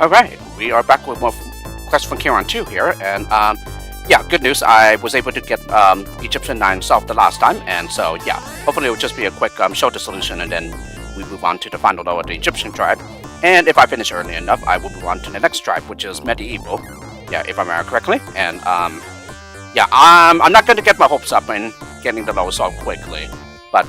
Alright, we are back with more Quest From Kieran 2 here, and yeah, good news, I was able to get Egyptian 9 solved the last time, and so yeah, hopefully it will just be a quick shoulder solution, and then we move on to the final level of the Egyptian tribe. And if I finish early enough, I will move on to the next tribe, which is medieval, yeah, if I remember correctly. And yeah, I'm not going to get my hopes up in getting the level solved quickly, but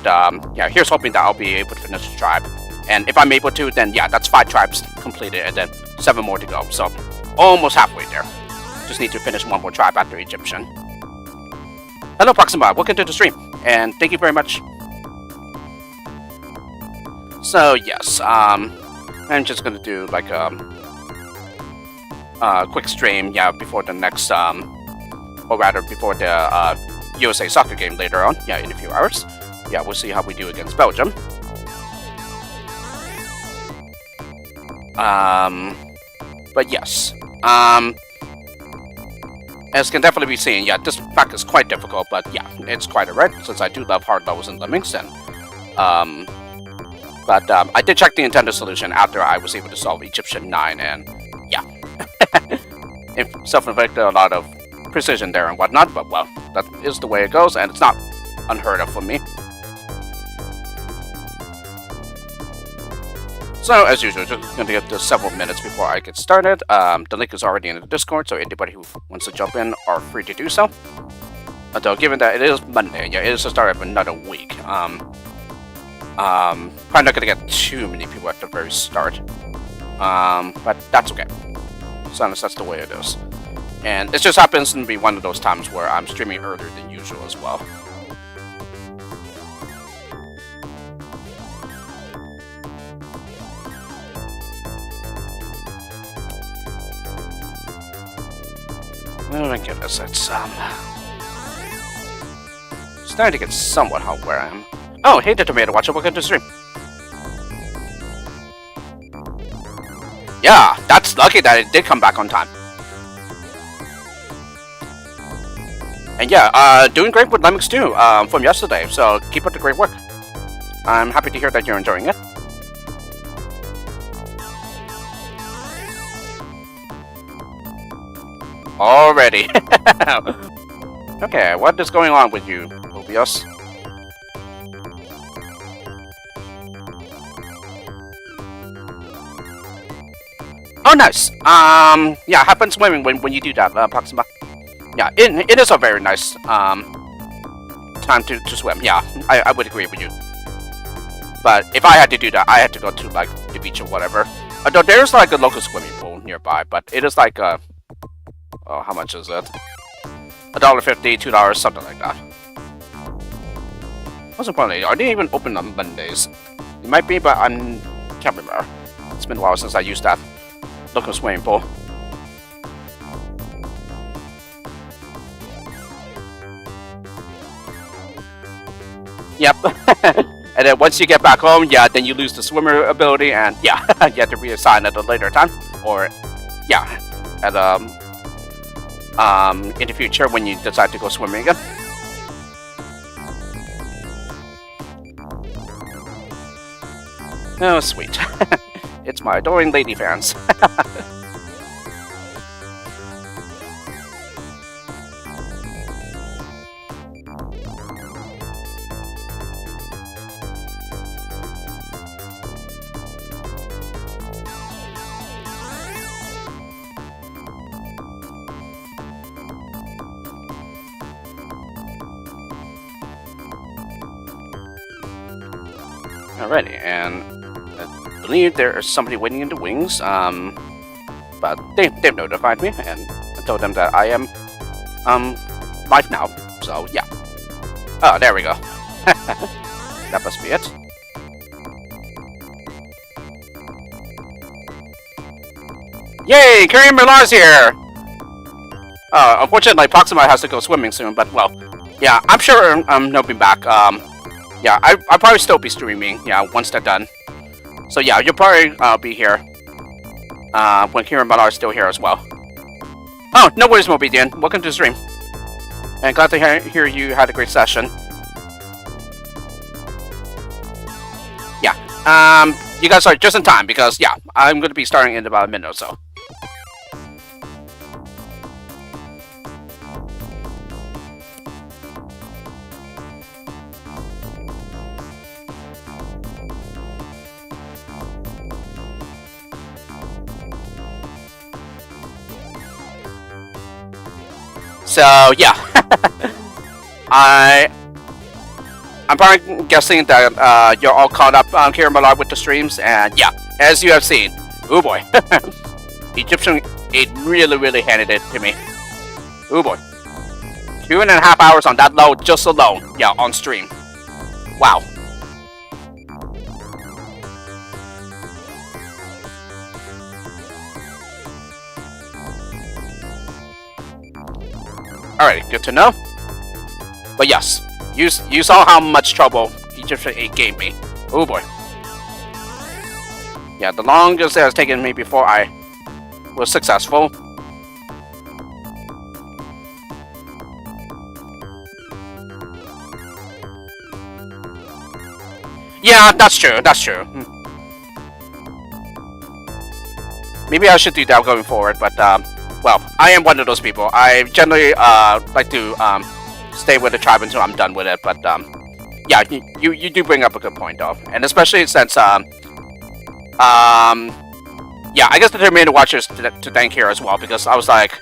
yeah, here's hoping that I'll be able to finish the tribe. And if I'm able to, then yeah, that's 5 tribes completed and then 7 more to go. So almost halfway there. Just need to finish 1 more tribe after Egyptian. Hello Proxima, welcome to the stream. And thank you very much. So yes, I'm just gonna do like a quick stream, yeah, before the next or rather before the USA soccer game later on, yeah, in a few hours. Yeah, we'll see how we do against Belgium. But yes, as can definitely be seen, yeah, this pack is quite difficult, but yeah, it's quite alright, since I do love hard levels in Lemmings, and but I did check the intended solution after I was able to solve Egyptian 9, and yeah, it self-inflicted a lot of precision there and whatnot, but well, that is the way it goes, and it's not unheard of for me. So, as usual, just going to give this several minutes before I get started. The link is already in the Discord, so anybody who wants to jump in are free to do so. Although, given that it is Monday, yeah, it is the start of another week. Probably not going to get too many people at the very start. But that's okay. So, that's the way it is. And it just happens to be one of those times where I'm streaming earlier than usual as well. Oh my goodness, it's starting to get somewhat hot where I am. Oh, hey the Tomato Watcher, welcome to the stream. Yeah, that's lucky that it did come back on time. And yeah, doing great with Lemmings too, from yesterday, so keep up the great work. I'm happy to hear that you're enjoying it. Already. Okay, what is going on with you, Mobius? Oh, nice. Yeah, have fun swimming when you do that, Proxima. Yeah, it is a very nice time to swim. Yeah, I would agree with you. But if I had to do that, I had to go to like the beach or whatever. Although there's like a local swimming pool nearby, but it is like oh, how much is it? $1.50, $2, something like that. Most importantly, are they even open on Mondays? It might be, but I can't remember. It's been a while since I used that local swimming pool. Yep. And then once you get back home, yeah, then you lose the swimmer ability, and yeah, you have to reassign at a later time, or yeah, at in the future when you decide to go swimming again. Oh, sweet. It's my adoring lady fans. Alrighty, and I believe there is somebody waiting in the wings, but they've notified me, and I told them that I am, live now, so yeah. Oh, there we go. That must be it. Yay, Kieran Millar's here! Unfortunately, Proxima has to go swimming soon, but well, yeah, I'm sure he'll be back, yeah, I'll probably still be streaming, yeah, once they're done. So yeah, you'll probably be here when Kieran Millar is still here as well. Oh, no worries, Mobidian. Welcome to the stream. And glad to hear you had a great session. Yeah, you guys are just in time because, yeah, I'm going to be starting in about a minute or so. So yeah, I'm probably guessing that you're all caught up here in Millar with the streams, and yeah, as you have seen, oh boy, Egyptian 8 really handed it to me. Oh boy, 2.5 hours on that load just alone, yeah, on stream. Wow. Alright, good to know. But yes, you saw how much trouble Egyptian 8 gave me. Oh boy. Yeah, the longest it has taken me before I was successful. Yeah, that's true, that's true. Maybe I should do that going forward, but well, I am one of those people. I generally like to stay with the tribe until I'm done with it. But yeah, you do bring up a good point though, and especially since yeah, I guess the Terminator Watchers to thank here as well, because I was like,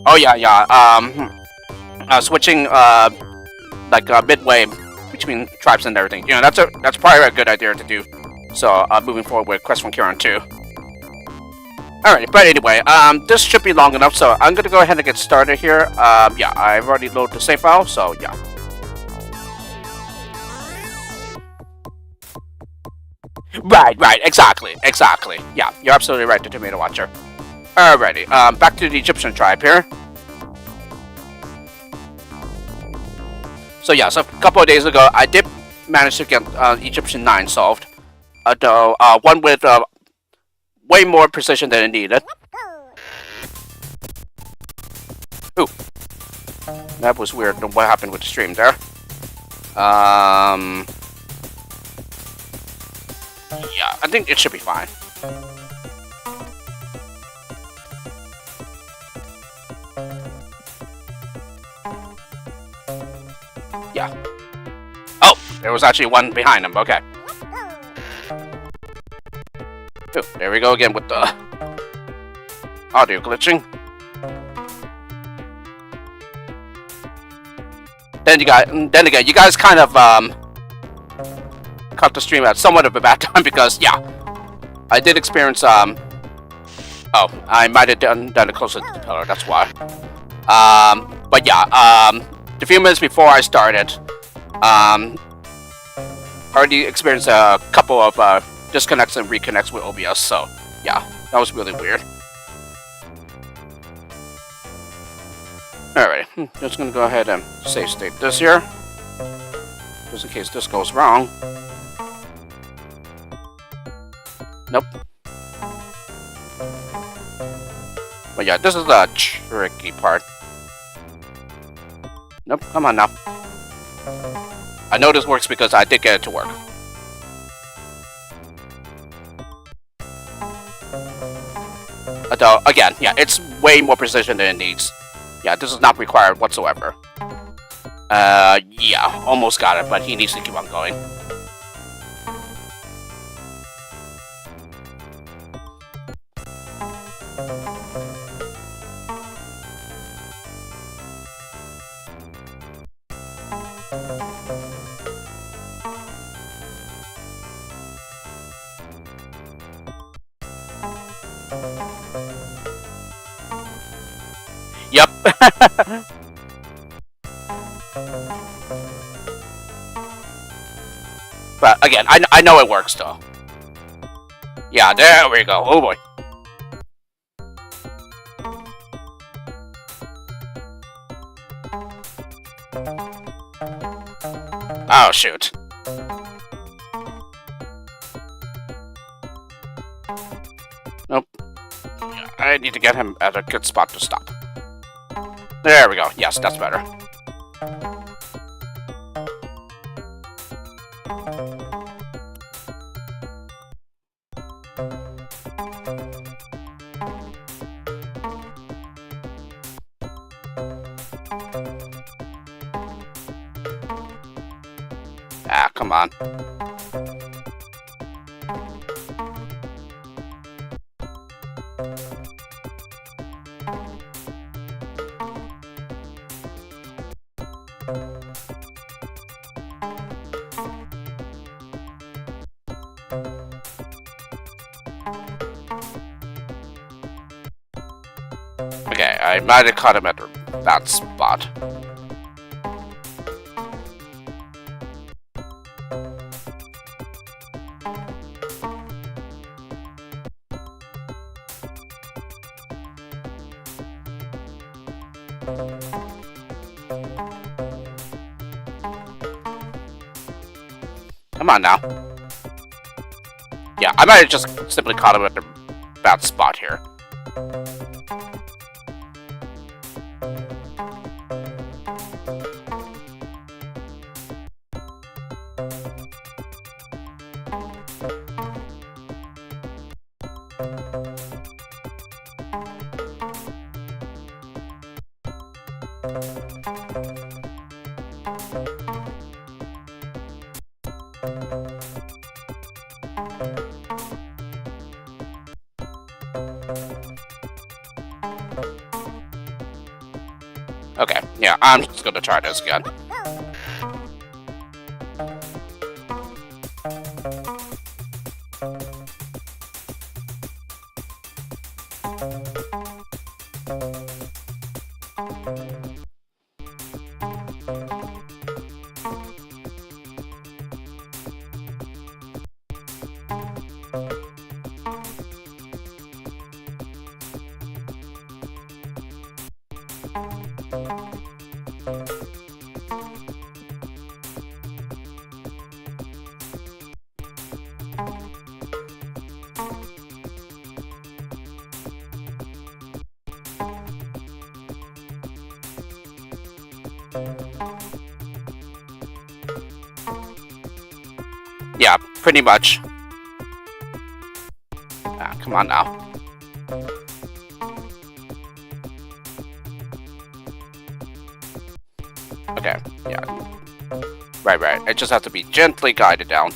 oh yeah, switching like midway between tribes and everything. You know, that's probably a good idea to do. So moving forward with Quest From Kieran 2. Alright, but anyway, this should be long enough, so I'm gonna go ahead and get started here. Yeah, I've already loaded the save file, so yeah. Right, exactly. Yeah, you're absolutely right, the Tomato Watcher. Alrighty, back to the Egyptian tribe here. So yeah, so a couple of days ago, I did manage to get Egyptian 9 solved. Though, one with way more precision than it needed. Ooh. That was weird, what happened with the stream there. Yeah, I think it should be fine. Yeah. Oh, there was actually one behind him, okay. Ooh, there we go again with the audio glitching. Then again, you guys kind of caught the stream at somewhat of a bad time because yeah, I did experience oh, I might have done it closer to the pillar. That's why. But yeah, the few minutes before I started, already experienced a couple of disconnects and reconnects with OBS, so yeah, that was really weird. Alright, just gonna go ahead and save state this here, just in case this goes wrong. Nope. But yeah, this is the tricky part. Nope, come on now. I know this works because I did get it to work. Although, again, yeah, it's way more precision than it needs. Yeah, this is not required whatsoever. Yeah, almost got it, but he needs to keep on going. Yep. But again, I know it works though. Yeah, there we go. Oh boy. Oh shoot. Nope. I need to get him at a good spot to stop. There we go. Yes, that's better. Ah, come on. Okay, I might have caught him at that spot. Come on now. Yeah, I might have just simply caught him at the bad spot here. Okay, yeah, I'm just gonna try this again. Yeah, pretty much. Ah, come on now. Okay, yeah. Right. I just have to be gently guided down.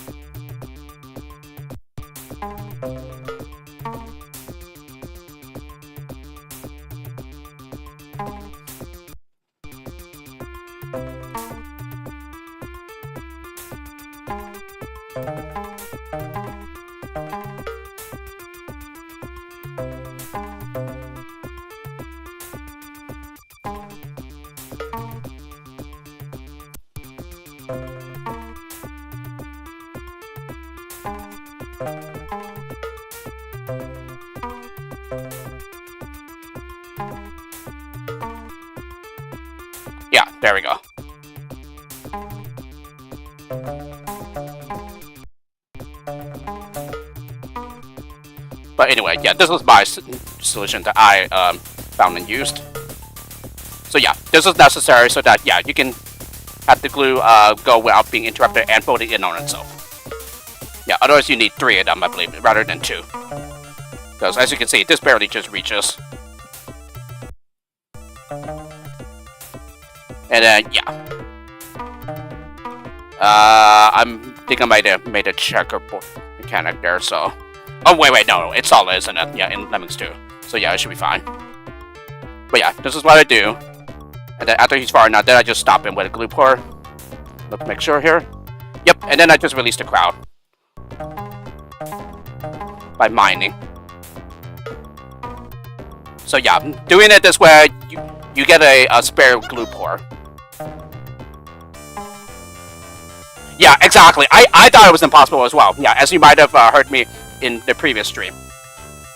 Yeah, there we go. But anyway, yeah, this was my solution that I found and used. So yeah, this is necessary so that, yeah, you can have the glue go without being interrupted and folding in on itself. Yeah, otherwise you need 3 of them, I believe, rather than 2. Because as you can see, this barely just reaches. And then, yeah. I think I might have made a checkerboard mechanic there, so... Oh, wait, no, it's solid, isn't it? Yeah, in Lemmings too. So yeah, it should be fine. But yeah, this is what I do. And then after he's far enough, then I just stop him with a glue pour. Let's make sure here. Yep, and then I just release the crowd. By mining. So yeah, doing it this way, you get a spare glue pour. Yeah, exactly. I thought it was impossible as well. Yeah, as you might have heard me in the previous stream.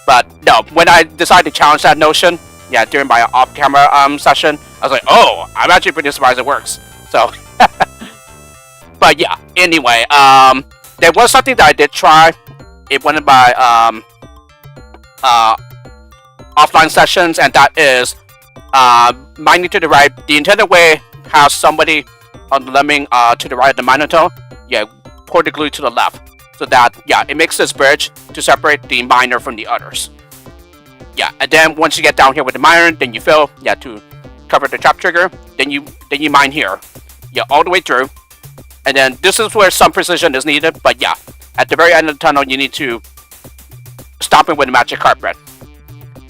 But no, when I decided to challenge that notion, yeah, during my off-camera session, I was like, oh, I'm actually pretty surprised it works. So, but yeah, anyway, there was something that I did try. It went in my offline sessions, and that is mining to the right. The intended way has somebody on the lemming to the right of the miner toe. Yeah, pour the glue to the left. So that, yeah, it makes this bridge to separate the miner from the others. Yeah, and then once you get down here with the miner, then you fill, yeah, to cover the trap trigger. Then you mine here, yeah, all the way through. And then this is where some precision is needed. But yeah, at the very end of the tunnel, you need to stop him with the magic carpet.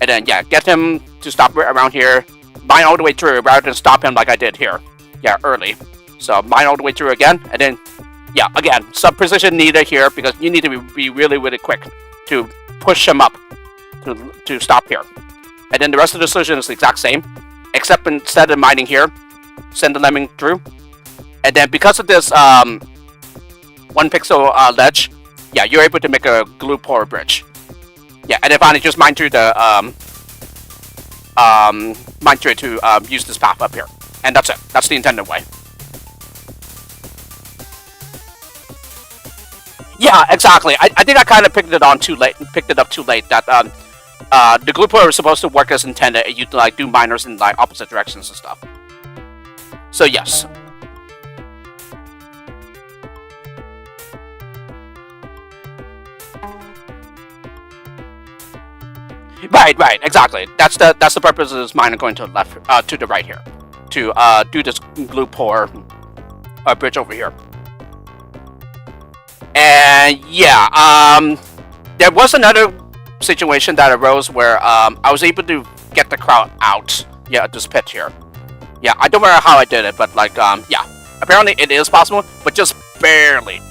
And then, yeah, get him to stop around here, mine all the way through rather than stop him like I did here. yeah, early. So mine all the way through again, and then, yeah, again, some precision needed here because you need to be really, really quick to push him up to stop here. And then the rest of the solution is the exact same, except instead of mining here, send the lemming through. And then because of this 1 pixel ledge, yeah, you're able to make a glue pour bridge. Yeah, and then finally just mine through the to use this path up here. And that's it. That's the intended way. Yeah, exactly. I think I kind of picked it up too late. That the glue pour was supposed to work as intended, and you like do minors in like opposite directions and stuff. So yes. Right, exactly. That's the purpose of this miner going to the left, to the right here, to do this glue pour bridge over here. And yeah, there was another situation that arose where I was able to get the crowd out. Yeah, at this pit here. Yeah, I don't remember how I did it, but like yeah, apparently it is possible, but just barely.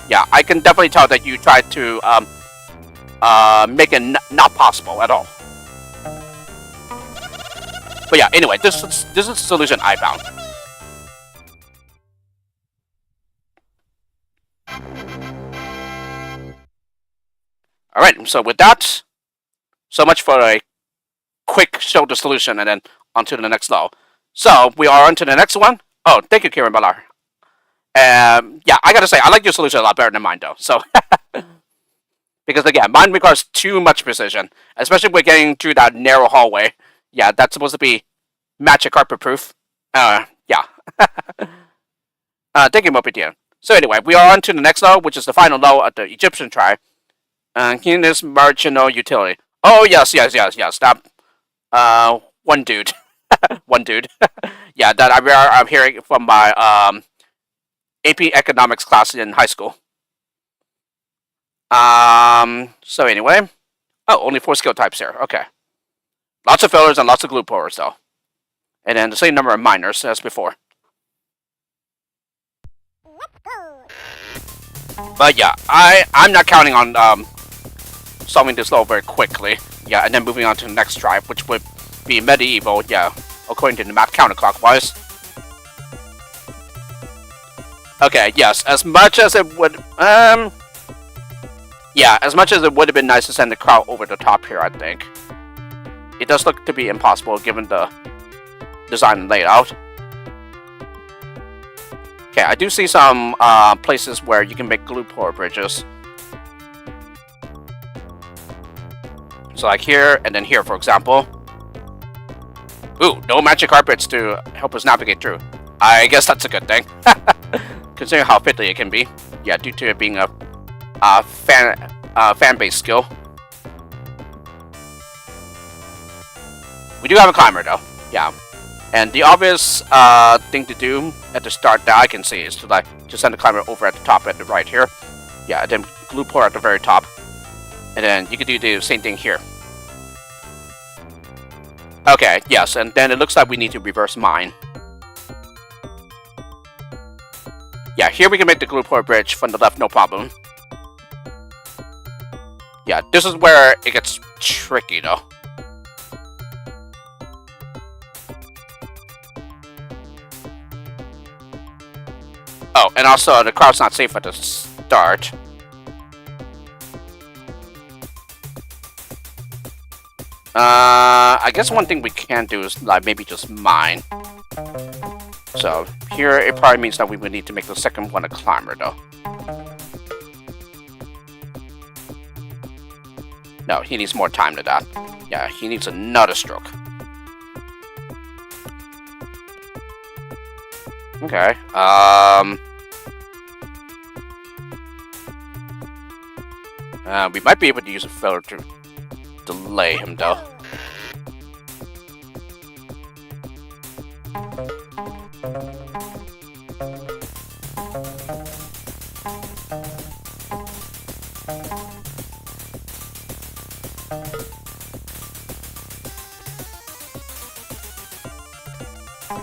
Yeah, I can definitely tell that you tried to make it not possible at all. But yeah, anyway, this is the solution I found. Alright, so with that, so much for a quick show the solution and then on to the next level. So we are on to the next one. Oh, thank you, Kieran Millar. Yeah, I gotta say, I like your solution a lot better than mine though. So because again, mine requires too much precision, especially when getting through that narrow hallway. Yeah, that's supposed to be magic carpet proof. Yeah. Thank you, Mopidian. So anyway, we are on to the next level, which is the final level of the Egyptian tribe. This marginal utility. Oh yes. That one dude. One dude. Yeah, that I'm hearing from my AP economics class in high school. So anyway. Oh, only 4 skill types here. Okay. Lots of fillers and lots of glue pourers though. And then the same number of miners as before. But yeah, I'm not counting on solving this level very quickly. Yeah, and then moving on to the next tribe, which would be medieval, yeah, according to the map counterclockwise. Okay, yes, as much as it would yeah, as much as it would have been nice to send the crowd over the top here, I think. It does look to be impossible given the design and layout. Okay, I do see some places where you can make glue pour bridges. So like here, and then here, for example. Ooh, no magic carpets to help us navigate through. I guess that's a good thing. Considering how fiddly it can be. Yeah, due to it being a fan-based skill. We do have a climber though, yeah. And the obvious thing to do at the start that I can see is to like just send the climber over at the top at the right here. Yeah, and then glue pour at the very top. And then you can do the same thing here. Okay, yes, and then it looks like we need to reverse mine. Yeah, here we can make the glue pour bridge from the left, no problem. Yeah, this is where it gets tricky though. Oh, and also the crowd's not safe at the start. I guess one thing we can do is like maybe just mine. So here it probably means that we would need to make the second one a climber though. No, he needs more time to that. Yeah, he needs another stroke. Okay. We might be able to use a filler to delay him though.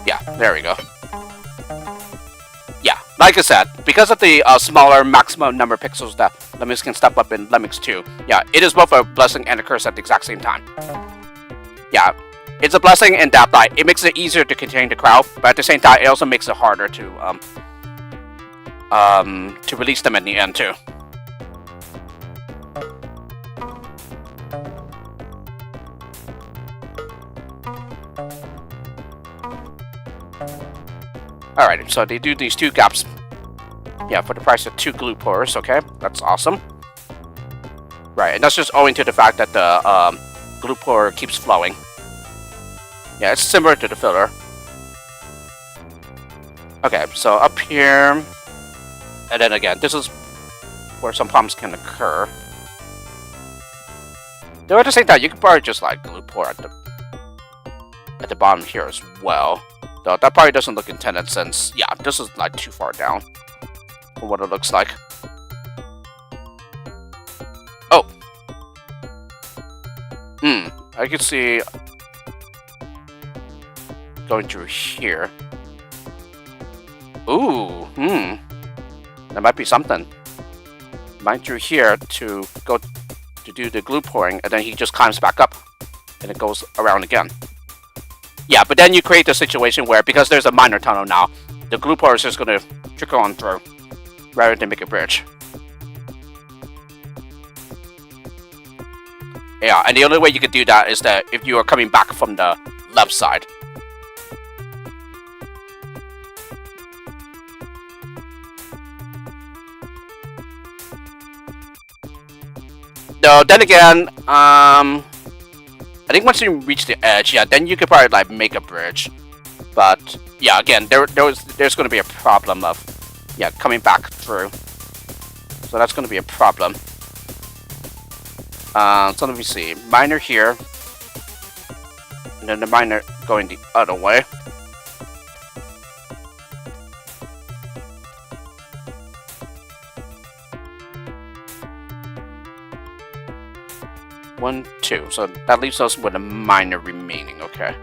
Yeah, there we go. like I said, because of the smaller maximum number of pixels that Lemmings can step up in Lemmings 2, yeah, it is both a blessing and a curse at the exact same time. Yeah, it's a blessing in that like it makes it easier to contain the crowd, but at the same time, it also makes it harder to release them in the end too. Alright, so they do these 2 gaps. Yeah, for the price of 2 glue pourers, okay? That's awesome. Right, and that's just owing to the fact that the glue pourer keeps flowing. Yeah, it's similar to the filler. Okay, so up here... And then again, this is where some problems can occur. Though at the same time, you could probably just like glue pour at the bottom here as well. Though that probably doesn't look intended since, yeah, this is like too far down from what it looks like. Oh! I can see going through here. Ooh, that might be something. Mine through here to go to do the glue pouring, and then he just climbs back up, and it goes around again. Yeah, but then you create a situation where, because there's a minor tunnel now, the glue pourer is just going to trickle on through, rather than make a bridge. Yeah, and the only way you could do that is that if you are coming back from the left side. No, then again, I think once you reach the edge, yeah, then you could probably like make a bridge. But yeah, again, there's going to be a problem of, yeah, coming back through. So that's going to be a problem. So let me see, minor here, and then the minor going the other way. One, two. So that leaves us with a minor remaining, okay.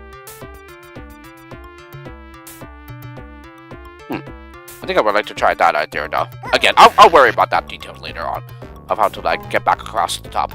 I think I would like to try that idea though. Again, I'll worry about that detail later on, of how to like get back across the top.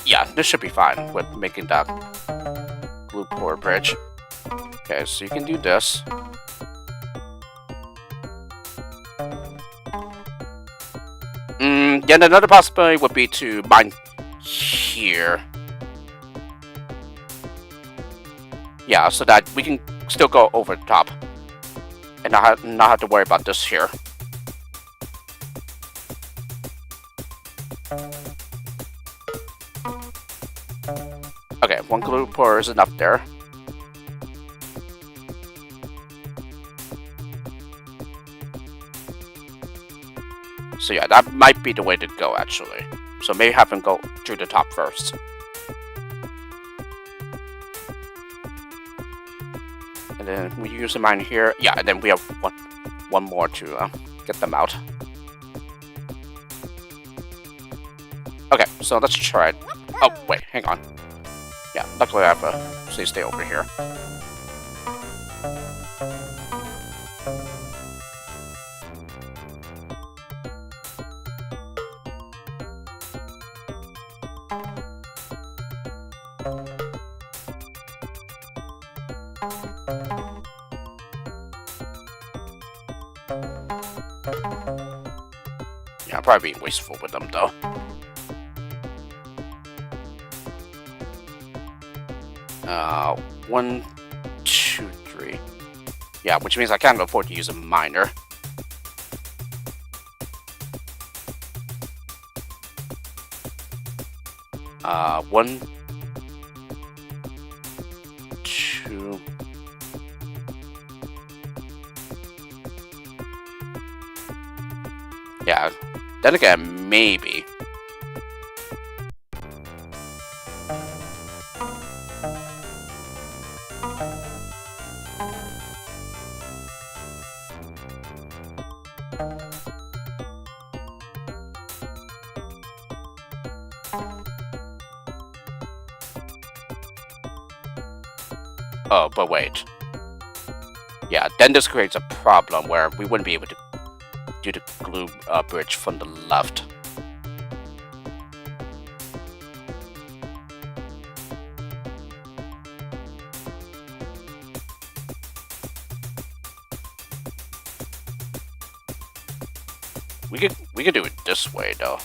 Yeah, this should be fine with making that glue pour bridge. Okay, so you can do this. Yeah, another possibility would be to mine here. Yeah, so that we can still go over the top and not have to worry about this here. Okay, one glue pour is enough there. So yeah, that might be the way to go actually. So maybe have him go through the top first. And then we use the mine here. Yeah, and then we have one more to get them out. Okay, so let's try it. Oh, wait, hang on. Yeah, luckily I have a stay over here. Yeah, I'm probably being wasteful with them though. One, two, three. Yeah, which means I can't afford to use a miner. One, two, Then again, maybe. Oh, but wait. Yeah, then this creates a problem where we wouldn't be able to do the glue bridge from the left. We could do it this way though.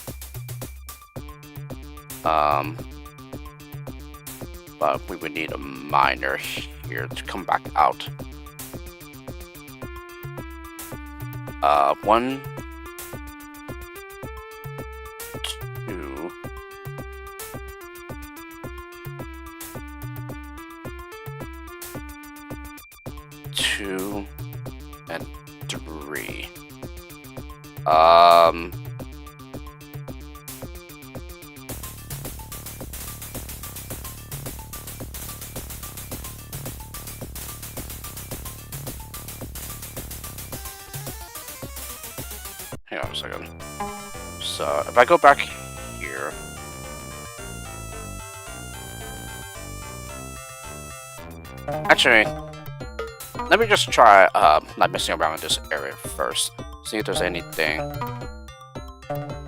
But we would need a miner here to come back out. 1, 2, 2, and 3. Hang on a second. So if I go back here, actually, let me just try not messing around in this area first. See if there's anything,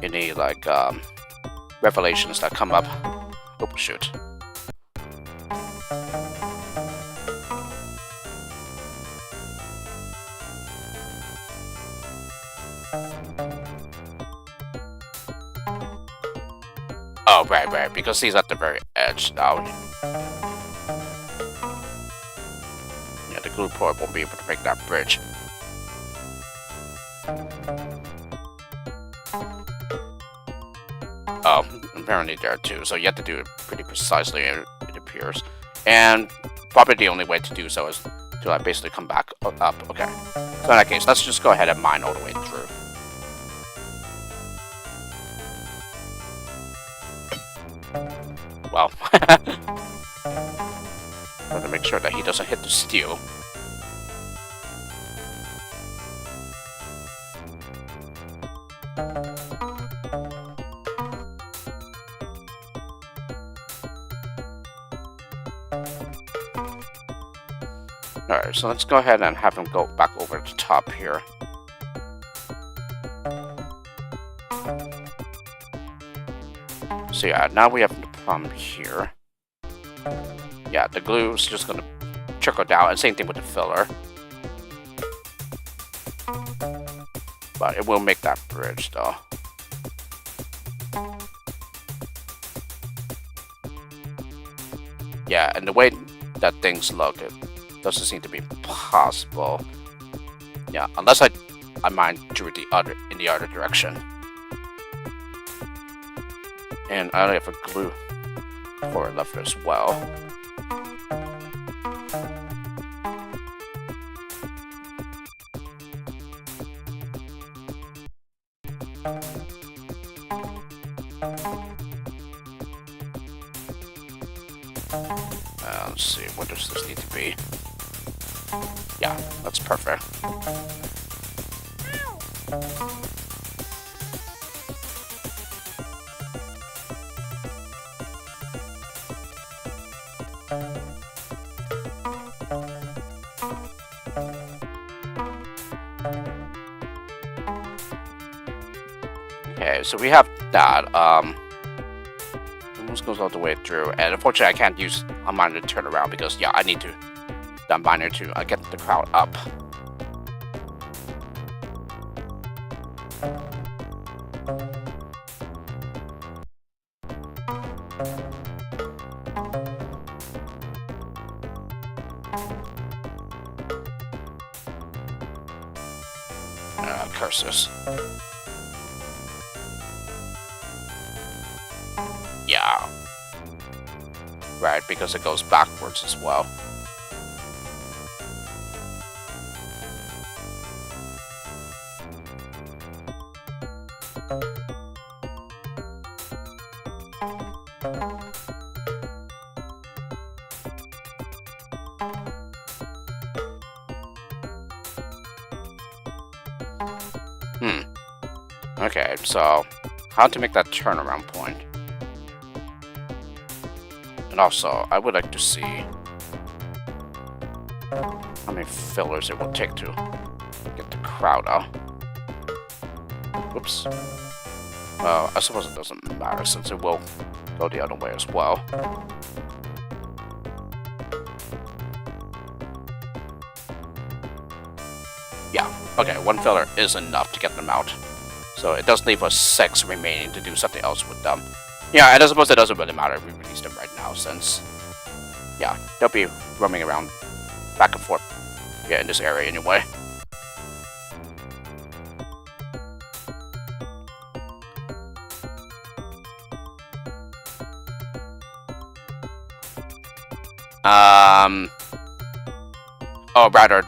any like revelations that come up. Oh shoot. Oh, right, because he's at the very edge now. Yeah, the glue port won't be able to make that bridge. Oh, apparently there too, so you have to do it pretty precisely, it appears. And probably the only way to do so is to like basically come back up. Okay, so in that case, let's just go ahead and mine all the way through. Well, want to make sure that he doesn't hit the steel. Alright, so let's go ahead and have him go back over the top here. So yeah, now we have the problem here. Yeah, the glue is just gonna trickle down, and same thing with the filler. But it will make that bridge though. Yeah, and the way that things look, it doesn't seem to be possible. Yeah, unless I mine through in the other direction. And I only have a glue core left as well. Let's see, what does this need to be? Yeah, that's perfect. Okay, so we have that. Almost goes all the way through, and unfortunately, I can't use a miner to turn around because, yeah, I need to that miner to get the crowd up. Curses. Yeah. Right, because it goes backwards as well. Okay, so how to make that turnaround point. And also, I would like to see how many fillers it will take to get the crowd out. Whoops. Well, I suppose it doesn't matter since it will go the other way as well. Yeah, okay, one filler is enough to get them out. So it does leave us 6 remaining to do something else with them. Yeah, and I suppose it doesn't really matter if we release them right now since, yeah, they'll be roaming around back and forth, yeah, in this area anyway. Oh, rather,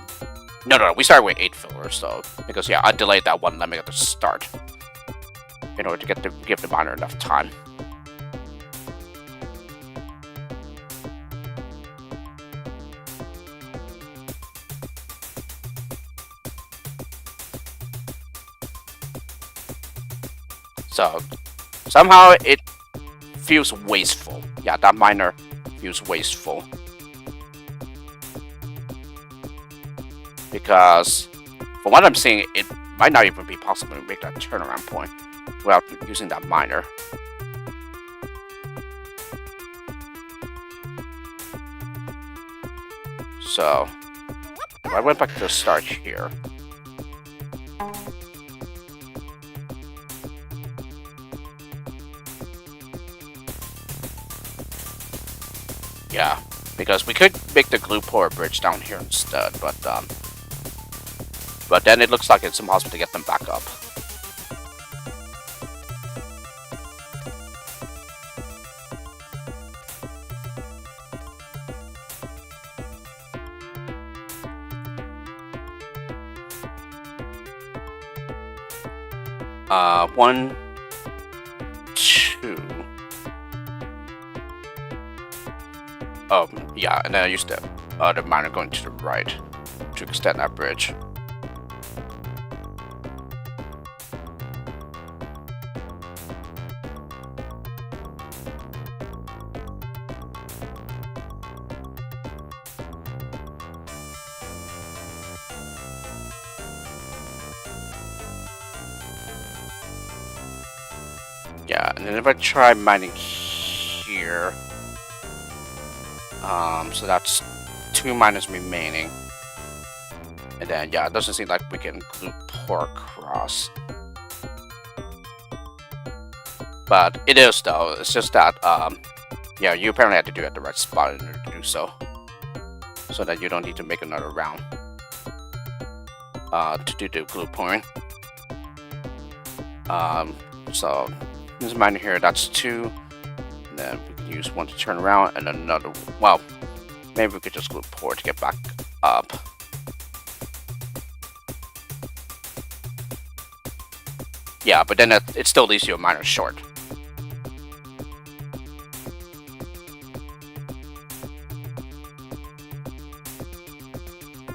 no, we started with 8 fillers, so, because, yeah, I delayed that one lemming at the start in order to give the miner enough time. So, somehow it feels wasteful. Yeah, that miner feels wasteful. Because, from what I'm seeing, it might not even be possible to make that turnaround point without using that miner. So, if I went back to the start here, yeah, because we could make the glue pour bridge down here instead, but then it looks like it's impossible to get them back up. One, two. Oh, yeah, and then I used the other miner going to the right to extend that bridge. Yeah, and then if I try mining here, so that's 2 miners remaining, and then yeah, it doesn't seem like we can glue pour across, but it is though. It's just that yeah, you apparently have to do it at the right spot in order to do so, so that you don't need to make another round to do the glue pouring. So this miner here, that's 2, and then we can use 1 to turn around, and another, well, maybe we could just glue pour to get back up. Yeah, but then it still leaves you a miner short.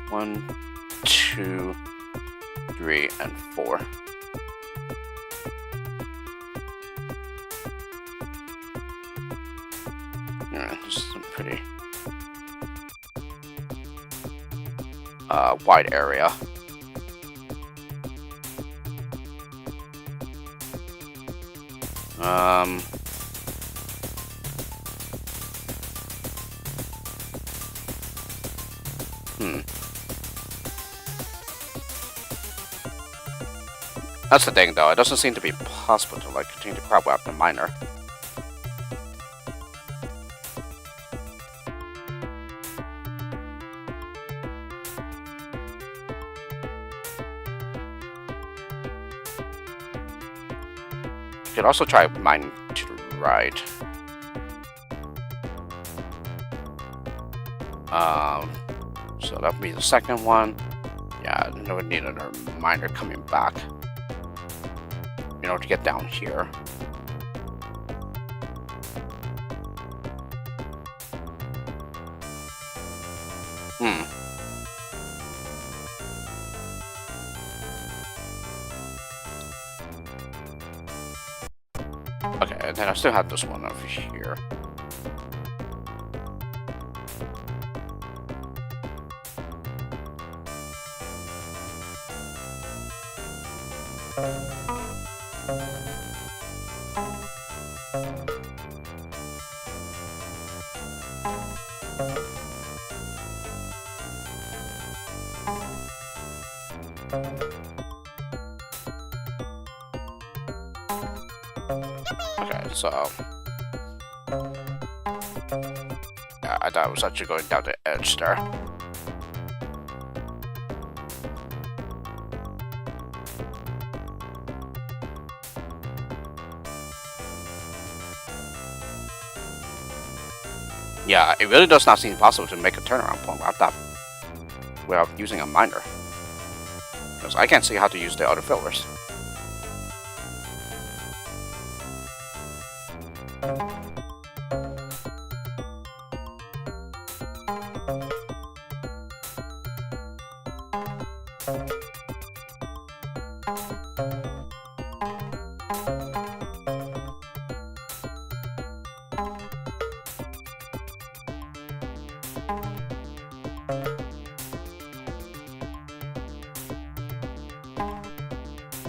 One, 2, 3, and 4. This is a pretty wide area. That's the thing, though. It doesn't seem to be possible to like continue to crab wrap the miner. You could also try mining to the right. So that would be the second one. Yeah, I would need another miner coming back in order to get down here. Okay, and then I still have this one over here. Okay, so yeah, I thought it was actually going down the edge there. Yeah, it really does not seem possible to make a turnaround point without using a miner. Because I can't see how to use the other fillers.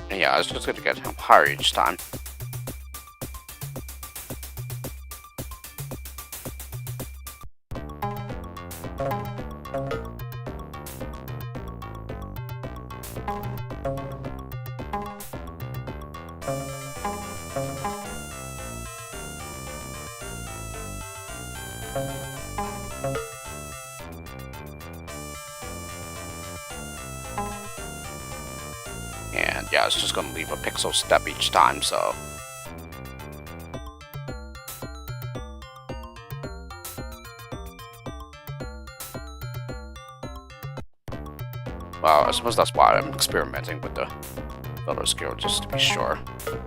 And yeah, it's just going to get higher each time. And yeah, it's just going to leave a pixel step each time, so... Well, I suppose that's why I'm experimenting with the photo skill, just to be sure. Okay,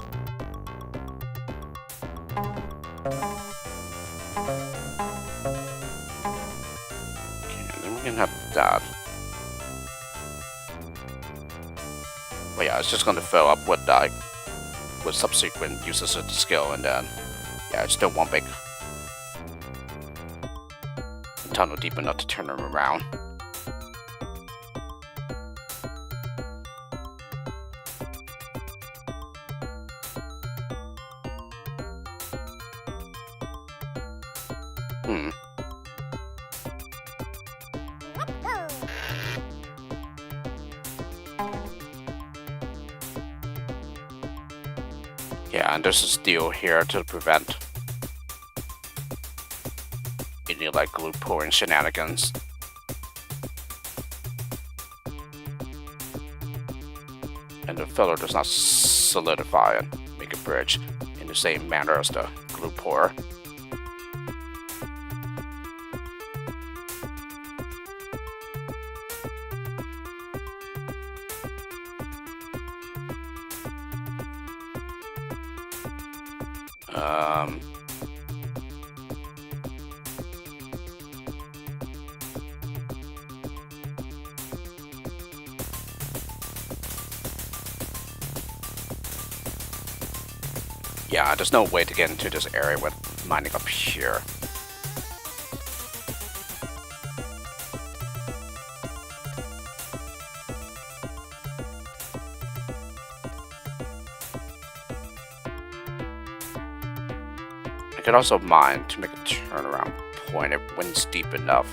and then we can have that. But yeah, it's just going to fill up with subsequent uses of the skill, and then yeah, it's still one big tunnel deep enough to turn them around. Yeah, and there's a steel here to prevent any like glue pouring shenanigans. And the filler does not solidify and make a bridge in the same manner as the glue pour. Yeah, there's no way to get into this area with mining up here. I could also mine to make a turnaround point when it's deep enough.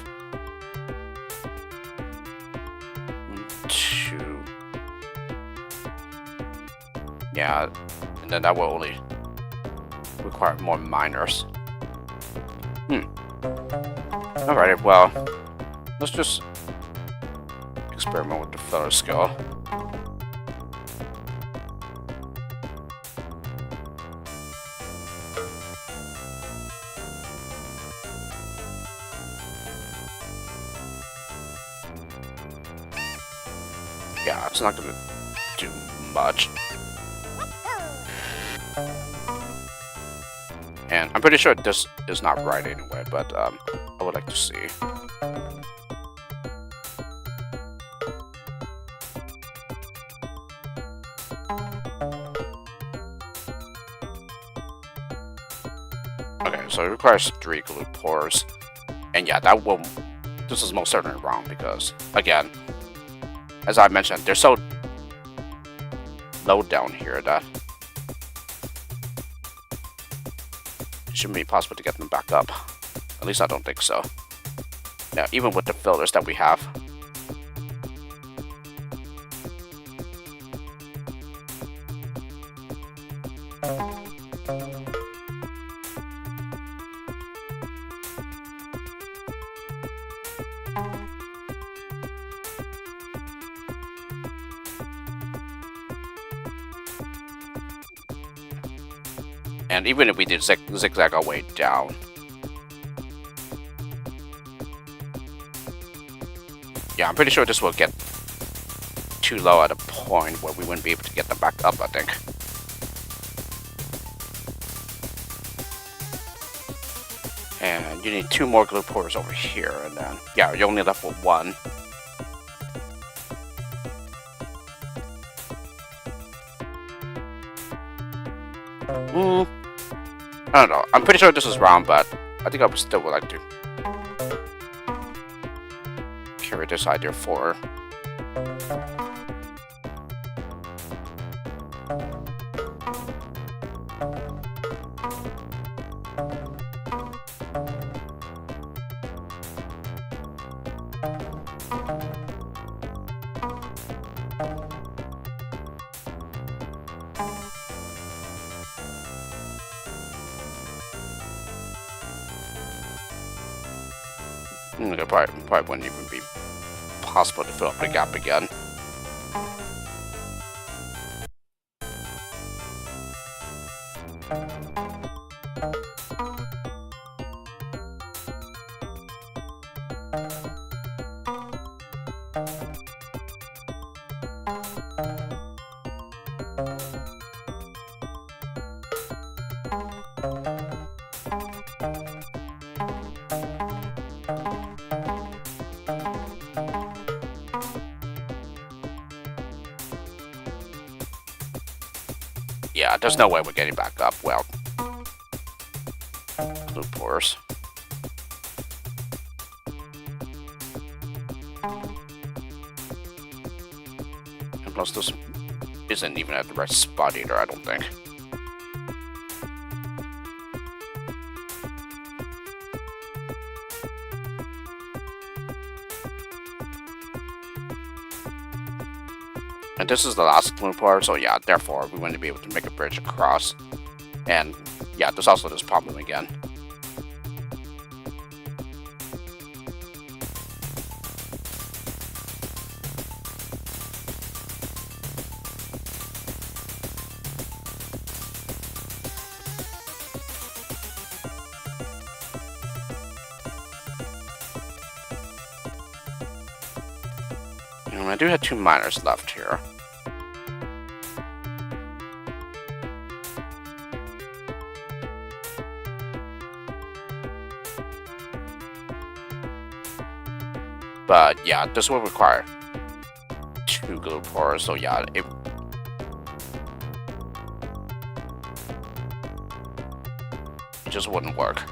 1, 2. Yeah, and then that will only require more miners. Alright, well, let's just experiment with the filler skill. Yeah, it's not gonna do much. And I'm pretty sure this is not right anyway, but I would like to see. Okay, so it requires 3 glue pores. And yeah, that will... This is most certainly wrong because, again, as I mentioned, they're so low down here that it shouldn't be possible to get them back up. At least I don't think so. Yeah, even with the filters that we have. And even if we did zigzag our way down, yeah, I'm pretty sure this will get too low at a point where we wouldn't be able to get them back up, I think. And you need 2 more glue pores over here, and then, yeah, you're only left with 1. I don't know. I'm pretty sure this is wrong, but I think I still would like to carry this idea forward. It probably wouldn't even be possible to fill up the gap again. Yeah, there's no way we're getting back up. Well, glue pores. And plus, this isn't even at the right spot either, I don't think. And this is the last glue pore, so yeah, therefore we wouldn't be able to make a bridge across. And yeah, there's also this problem again. And I do have 2 miners left here. But yeah, this will require 2 glue pores, so yeah, it just wouldn't work.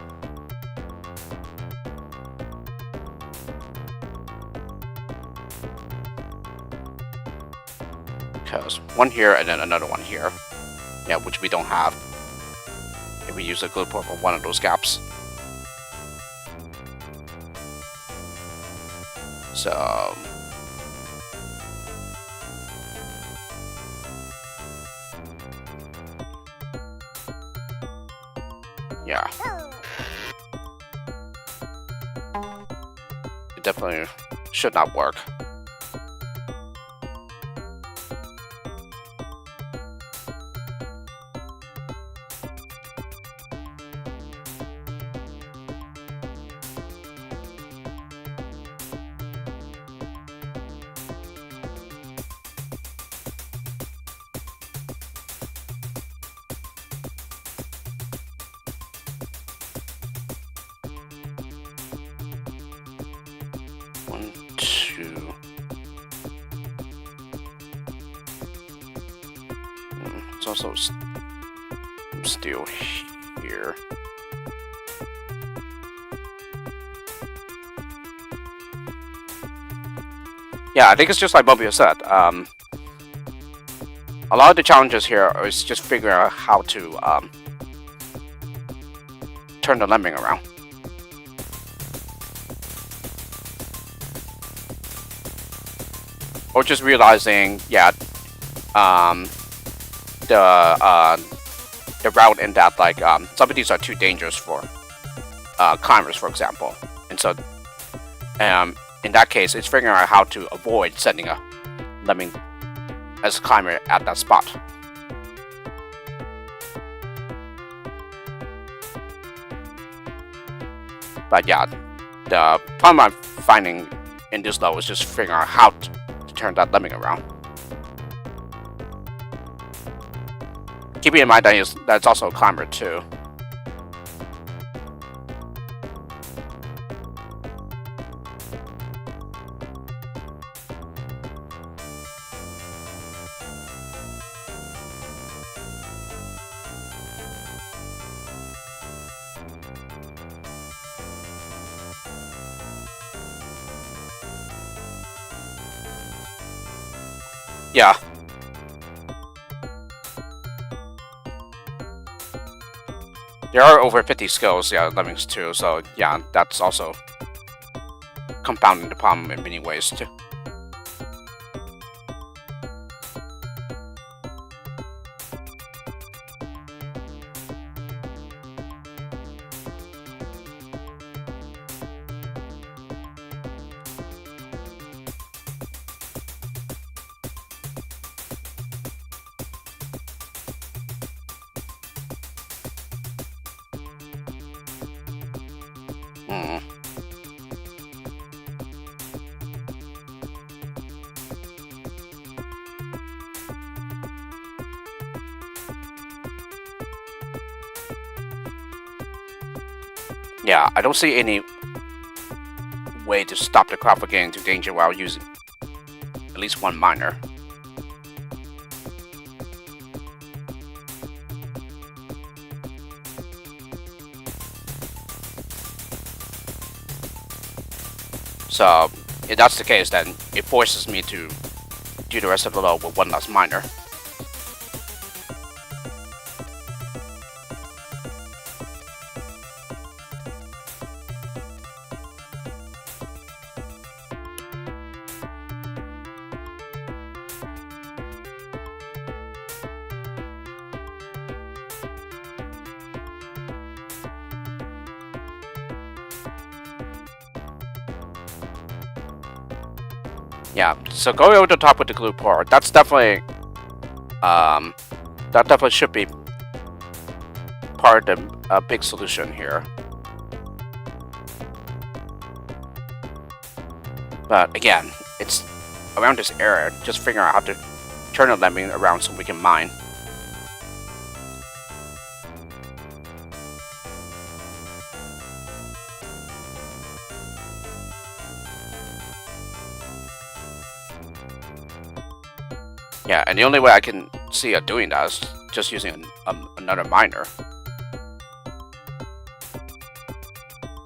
Because 1 here and then another 1 here. Yeah, which we don't have. If we use a glue pore for 1 of those gaps. So yeah, it definitely should not work. It's also still here. Yeah, I think it's just like Mobile said. A lot of the challenges here is just figuring out how to turn the lemming around. Or just realizing, yeah, the route in that, like, some of these are too dangerous for climbers, for example. And so, in that case, it's figuring out how to avoid sending a lemming as a climber at that spot. But yeah, the problem I'm finding in this level is just figuring out how to turn that lemming around. Keeping in mind that it's also a climber too. Yeah. There are over 50 skills, yeah, Lemmings too, so yeah, that's also compounding the problem in many ways too. Yeah, I don't see any way to stop the crowd from getting into danger while using at least one miner. So, if that's the case, then it forces me to do the rest of the load with one less miner. Yeah, so going over the top with the glue pour, that's definitely, that definitely should be part of the big solution here. But again, it's around this area, just figuring out how to turn the lemming around so we can mine. Yeah, and the only way I can see of doing that is just using another miner.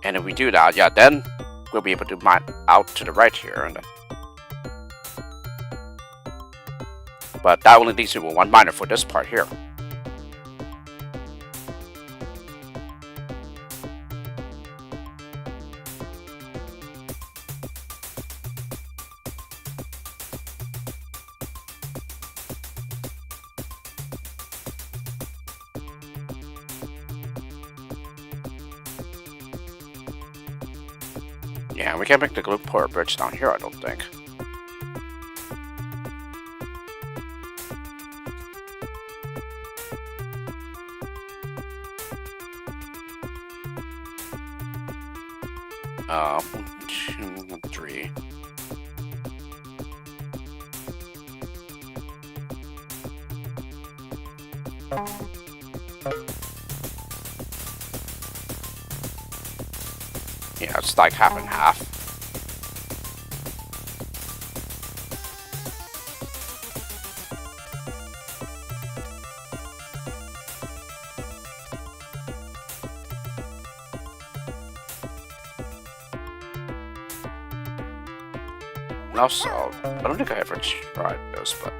And if we do that, yeah, then we'll be able to mine out to the right here. And but that only leaves you with one miner for this part here. Yeah, we can't make the glue pour bridge down here, I don't think. One, two, three. Yeah, it's like half and half. And also, I don't think I ever tried this, but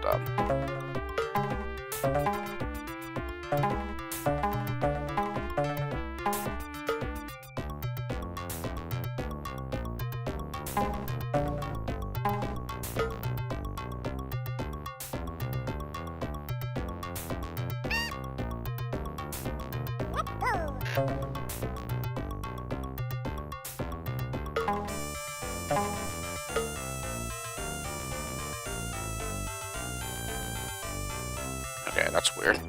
okay, that's weird.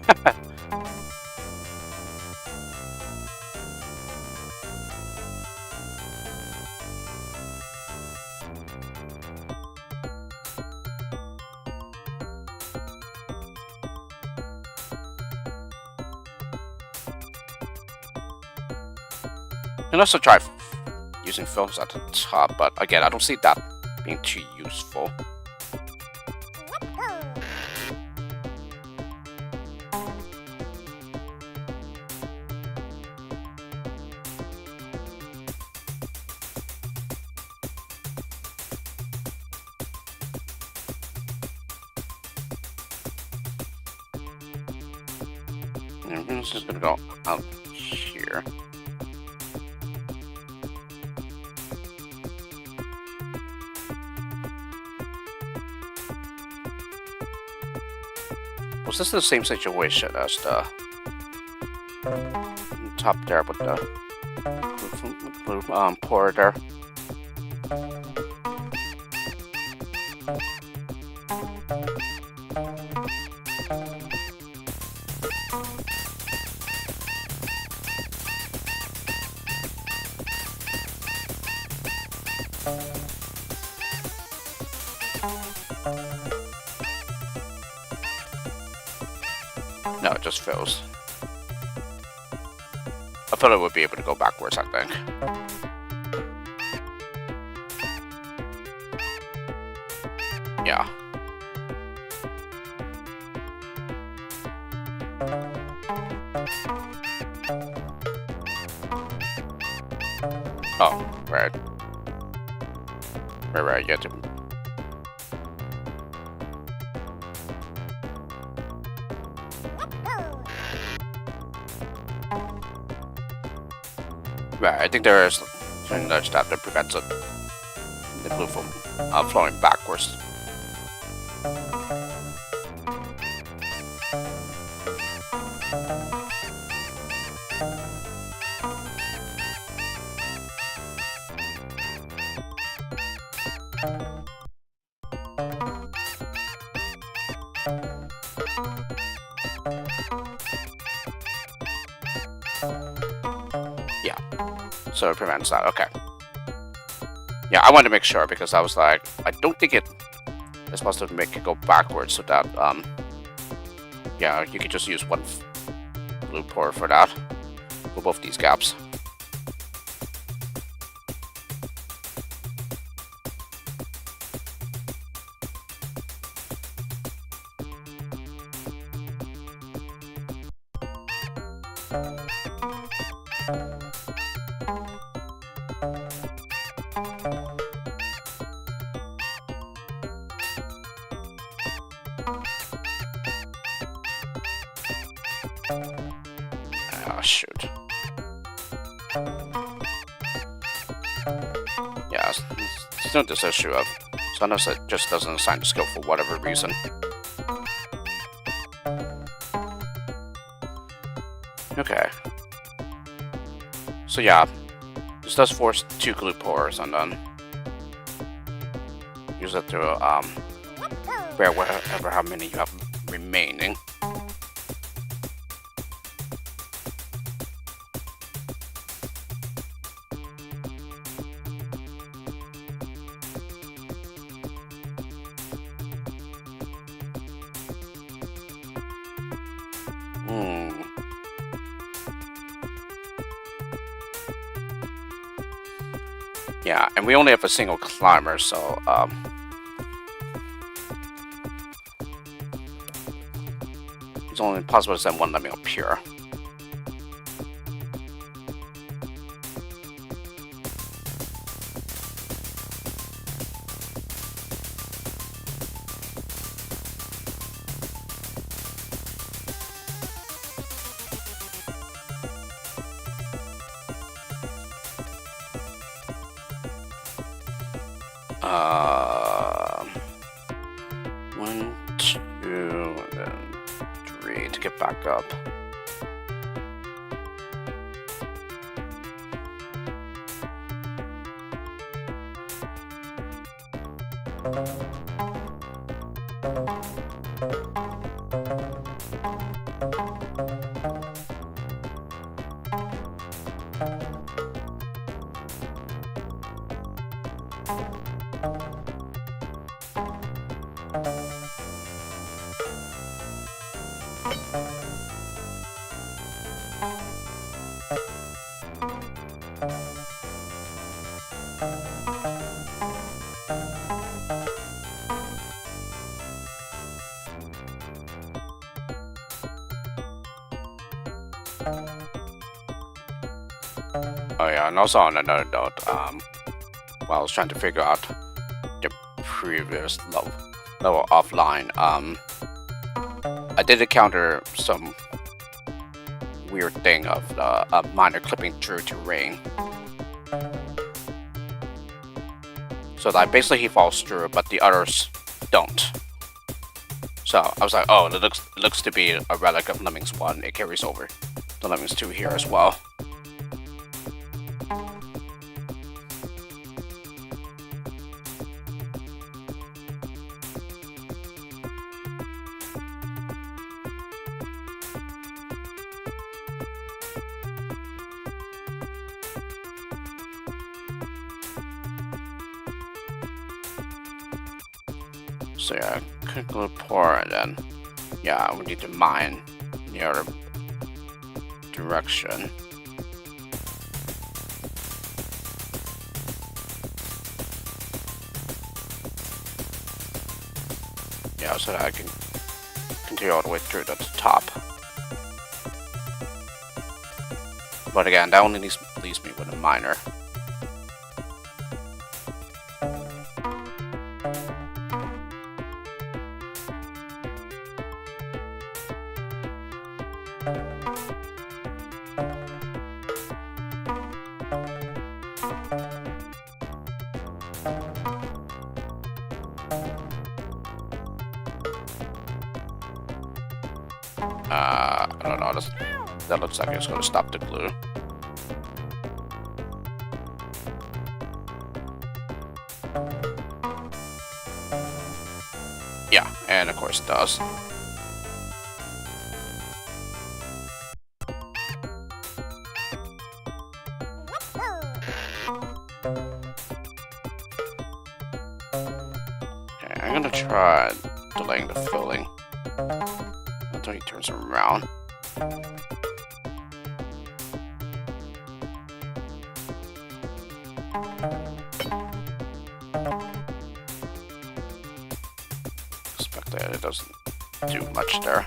You can also try using films at the top, but again, I don't see that being too useful. And this is gonna go out here. Was this the same situation as the top there with the pour there? No, it just fails. I thought it would be able to go backwards, I think. Yeah. Oh, right. Right, you have to... Right, I think there is a nudge that prevents the glue from flowing backwards. Yeah, so it prevents that. Okay. Yeah, I wanted to make sure because I was like, I don't think it is supposed to make it go backwards, so that yeah, you could just use one glue pour for that for both these gaps. Oh, shoot. Yeah, it's not this issue of sometimes it just doesn't assign the skill for whatever reason. Okay. So yeah, this does force 2 glue pours and then use it to bear whatever how many you have remaining. Yeah, and we only have a single climber, so it's only possible to send one lemming up here. 1, 2, and then 3 to get back up. Oh yeah, and also on another note, while I was trying to figure out the previous level offline, I did encounter some weird thing of a miner clipping through to rain. So that basically he falls through, but the others don't. So I was like, oh, it looks to be a relic of Lemmings 1. It carries over to Lemmings 2 here as well. So yeah, quickly pour, and then yeah, we need to mine the other direction. Yeah, so that I can continue all the way through to the top. But again, that only leaves me with a miner. I don't know, that looks like it's going to stop the glue. Yeah, and of course it does. Okay, I'm going to try delaying the filling until he turns around. Expect that it doesn't do much there.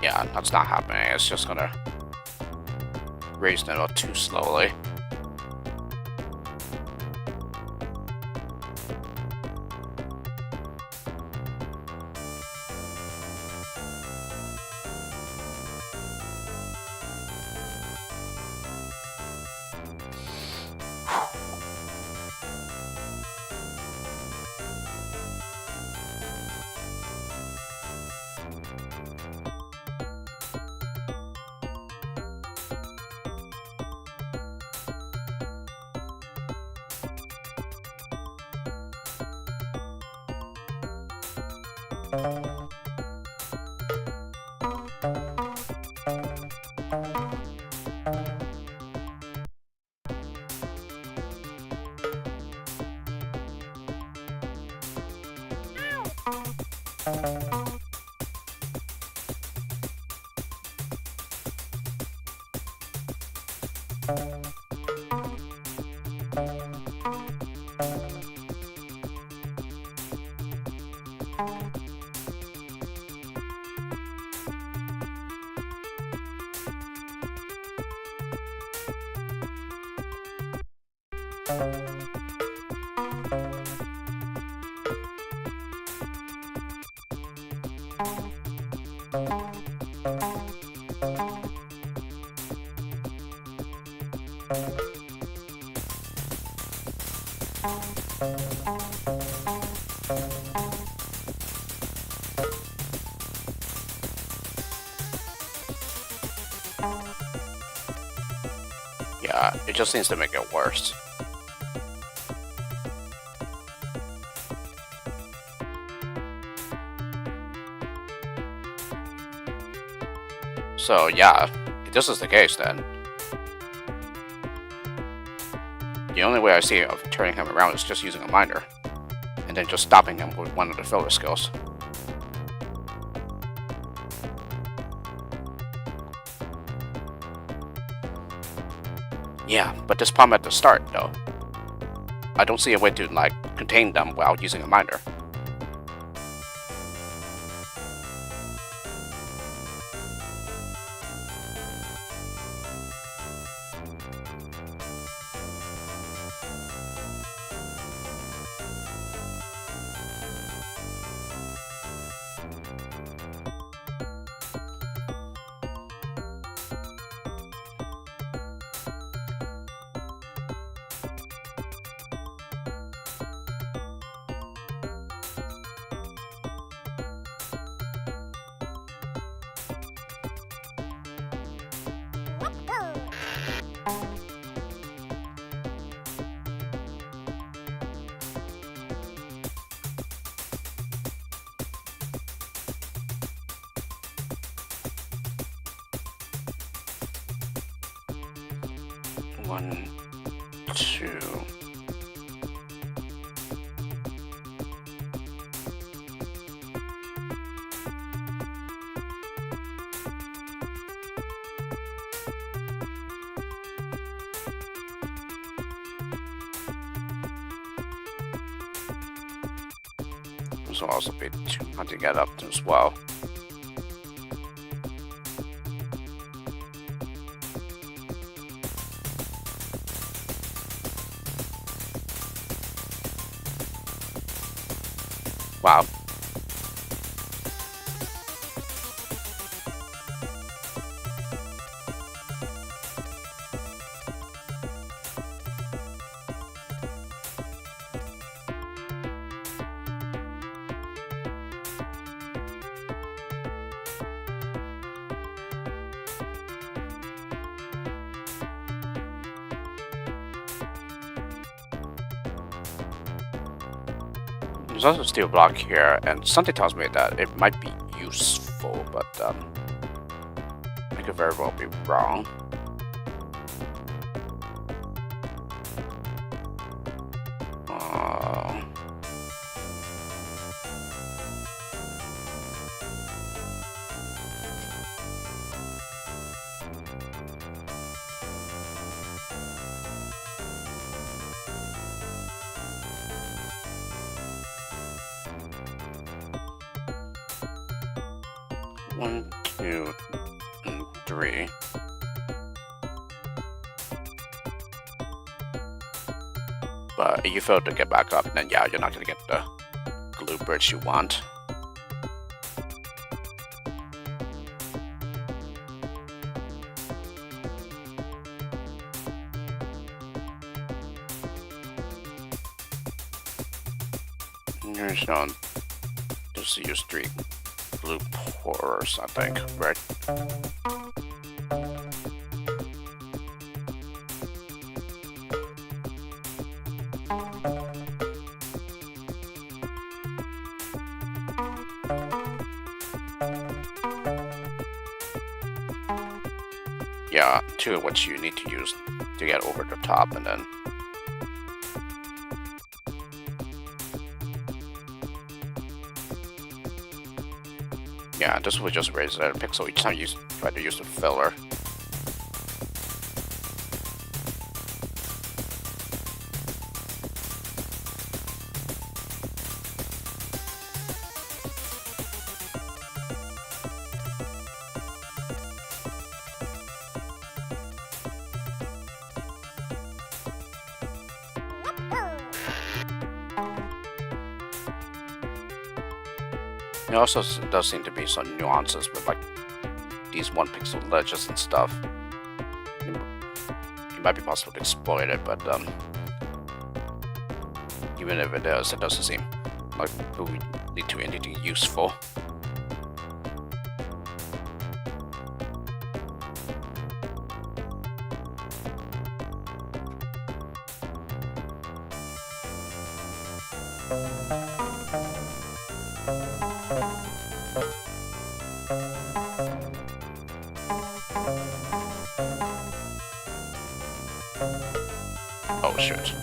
Yeah, that's not happening. It's just gonna raise them up too slowly. Yeah, it just seems to make it worse. So yeah, if this is the case then, the only way I see of turning him around is just using a minor, and then just stopping him with one of the filler skills. Yeah, but this problem at the start, though. I don't see a way to, like, contain them while using a minor. One, two. This will also be too hard to get up as well. Wow. There's also a steel block here, and something tells me that it might be useful, but I could very well be wrong. One, two, and three. But if you fail to get back up, then yeah, you're not gonna get the glue bridge you want. Here's on just use three blue pores, I think, right? Yeah, 2 of which you need to use to get over the top, and then yeah, this will just raise a pixel each time you try to use the filler. It also does seem to be some nuances with like these 1 pixel ledges and stuff. It might be possible to exploit it, but even if it is, it doesn't seem like it will lead to anything useful. Oh shoot.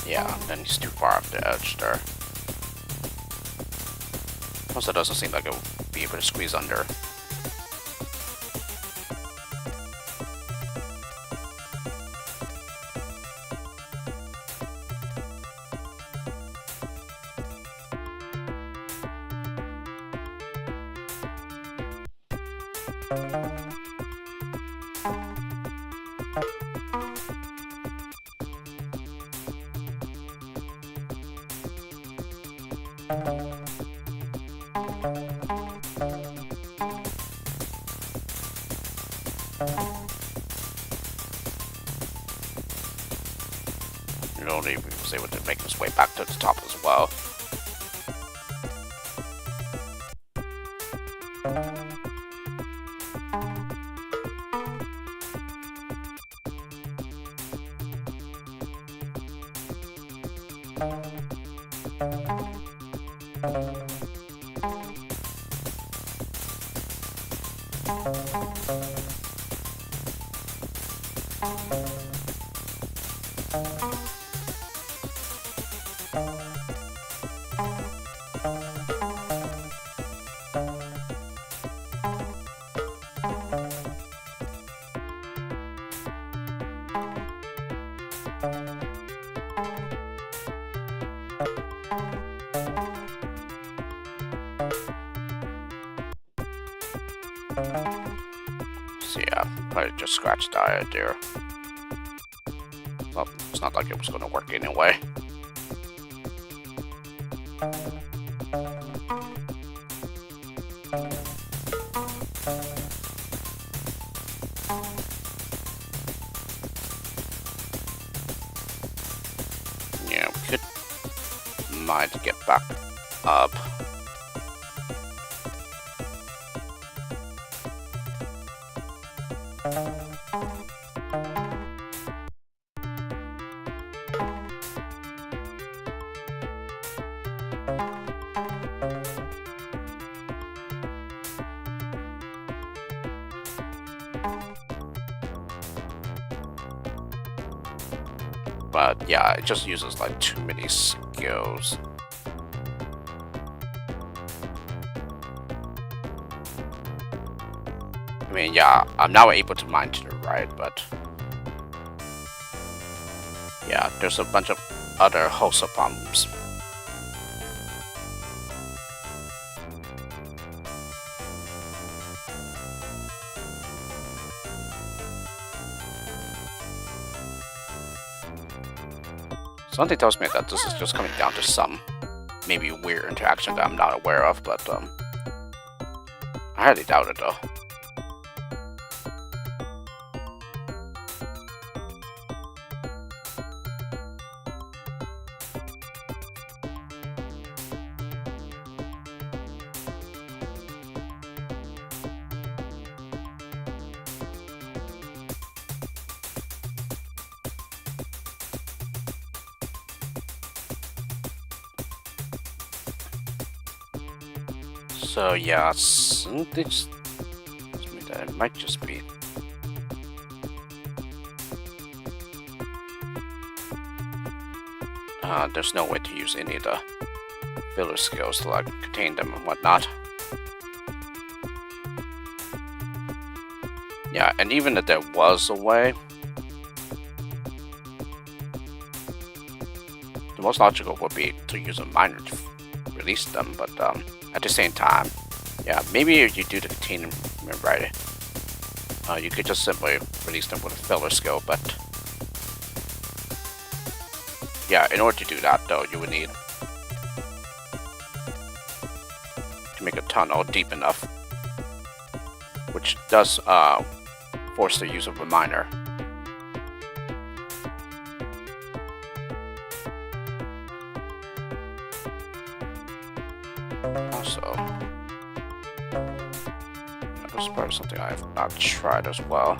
Yeah, then he's too far off the edge there. Also, doesn't seem like it will be able to squeeze under. Only was able to make his way back to the top as well. So yeah, probably just scratch that there. Well, it's not like it was going to work anyway. Yeah, we could mind to get back up. But yeah, it just uses like too many skills. I mean, yeah, I'm now able to mine to the right, but yeah, there's a bunch of other hosa pumps. Something tells me that this is just coming down to some maybe weird interaction that I'm not aware of, but I highly doubt it though. So yeah, it might just be. There's no way to use any of the filler skills to like contain them and whatnot. Yeah, and even if there was a way, the most logical would be to use a miner to release them, but at the same time, yeah, maybe if you do the containment right, you could just simply release them with a filler skill, but yeah, in order to do that though, you would need to make a tunnel deep enough, which does force the use of a miner. Also, that's probably something I have not tried as well.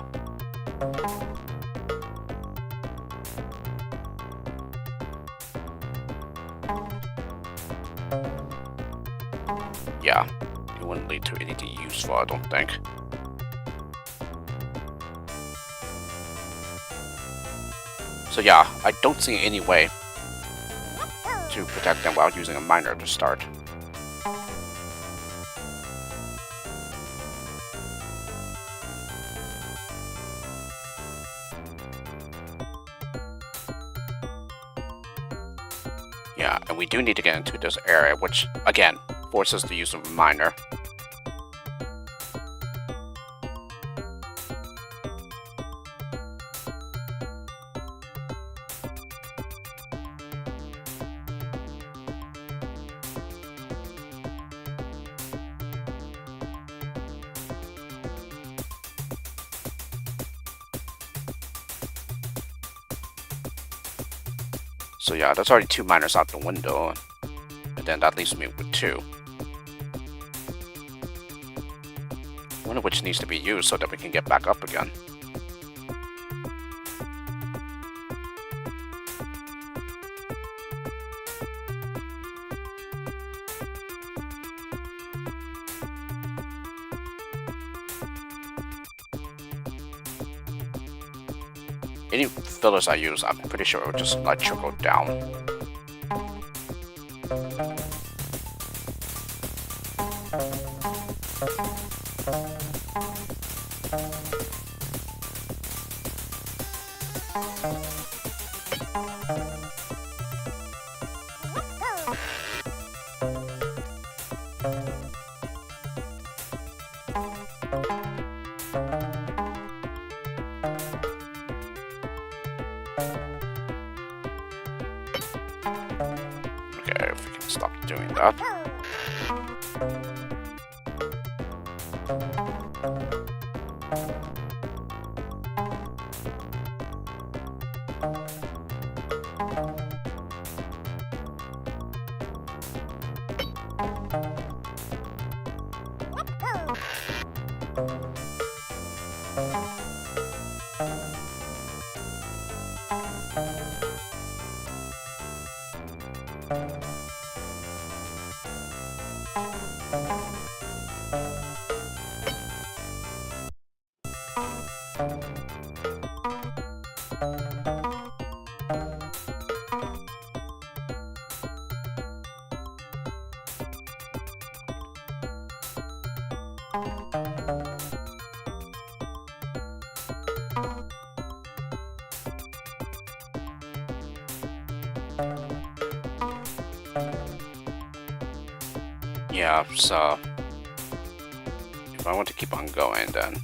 Yeah, it wouldn't lead to anything useful, I don't think. So yeah, I don't see any way to protect them while using a miner to start. Yeah, and we do need to get into this area, which, again, forces the use of a miner. So yeah, that's already 2 miners out the window. And then that leaves me with 2. One of which needs to be used so that we can get back up again. Any fillers I use, I'm pretty sure it will just like trickle down. Okay, if we can stop doing that. Yeah, so if I want to keep on going, then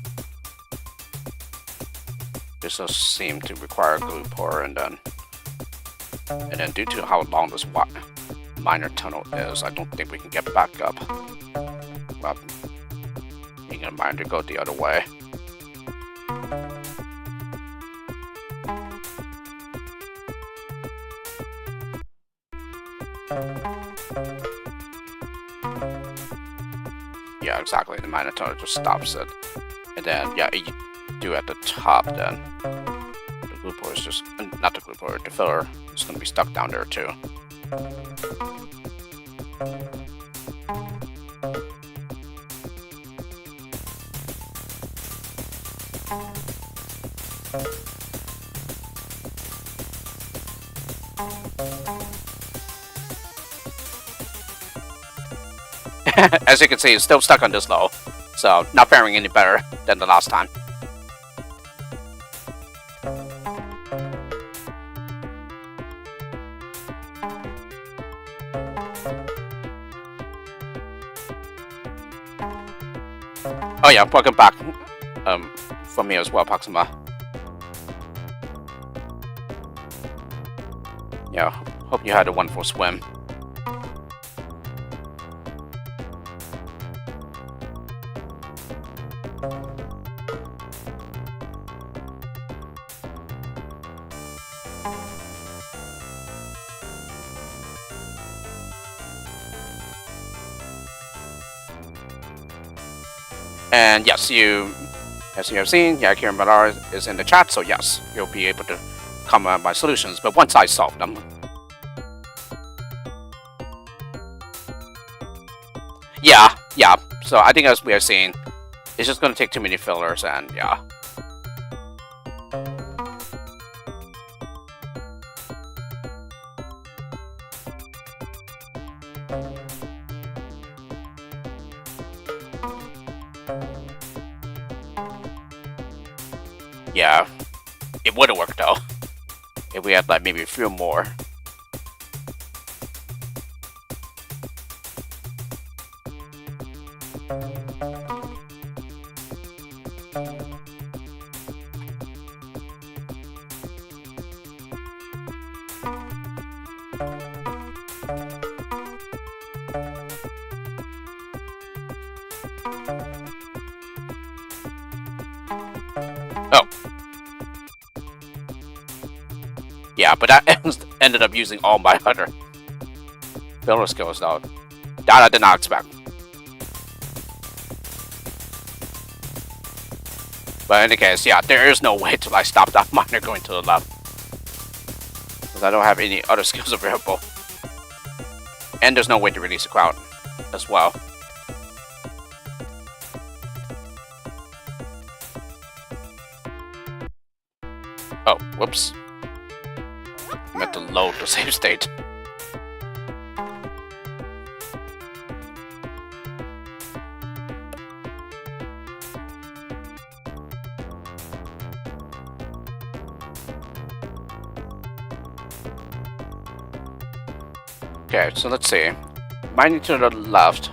this does seem to require glue pour, and then due to how long this miner tunnel is, I don't think we can get back up. Well, being a miner to go the other way. Yeah, exactly. The miner tunnel just stops it, and then yeah, you do at the top. Then the glue pour is just not the glue pour, the filler is going to be stuck down there too. As you can see, it's still stuck on this low, so not faring any better than the last time. Oh yeah, welcome back from me as well, Proxima. Yeah, hope you had a wonderful swim. And yes, as you have seen, yeah, Kieran millar is in the chat, so yes, you'll be able to comment on my solutions, but once I solve them. Yeah, so I think as we have seen, it's just going to take too many fillers, and yeah. Yeah, it would have worked though, if we had like maybe a few more. Yeah, but that ended up using all my other builder skills though. That I did not expect. But in any case, yeah, there is no way to like stop that miner going to the left. Because I don't have any other skills available. And there's no way to release a crowd as well. Oh, whoops. I meant to load the save state. Okay, so let's see. Mining to the left.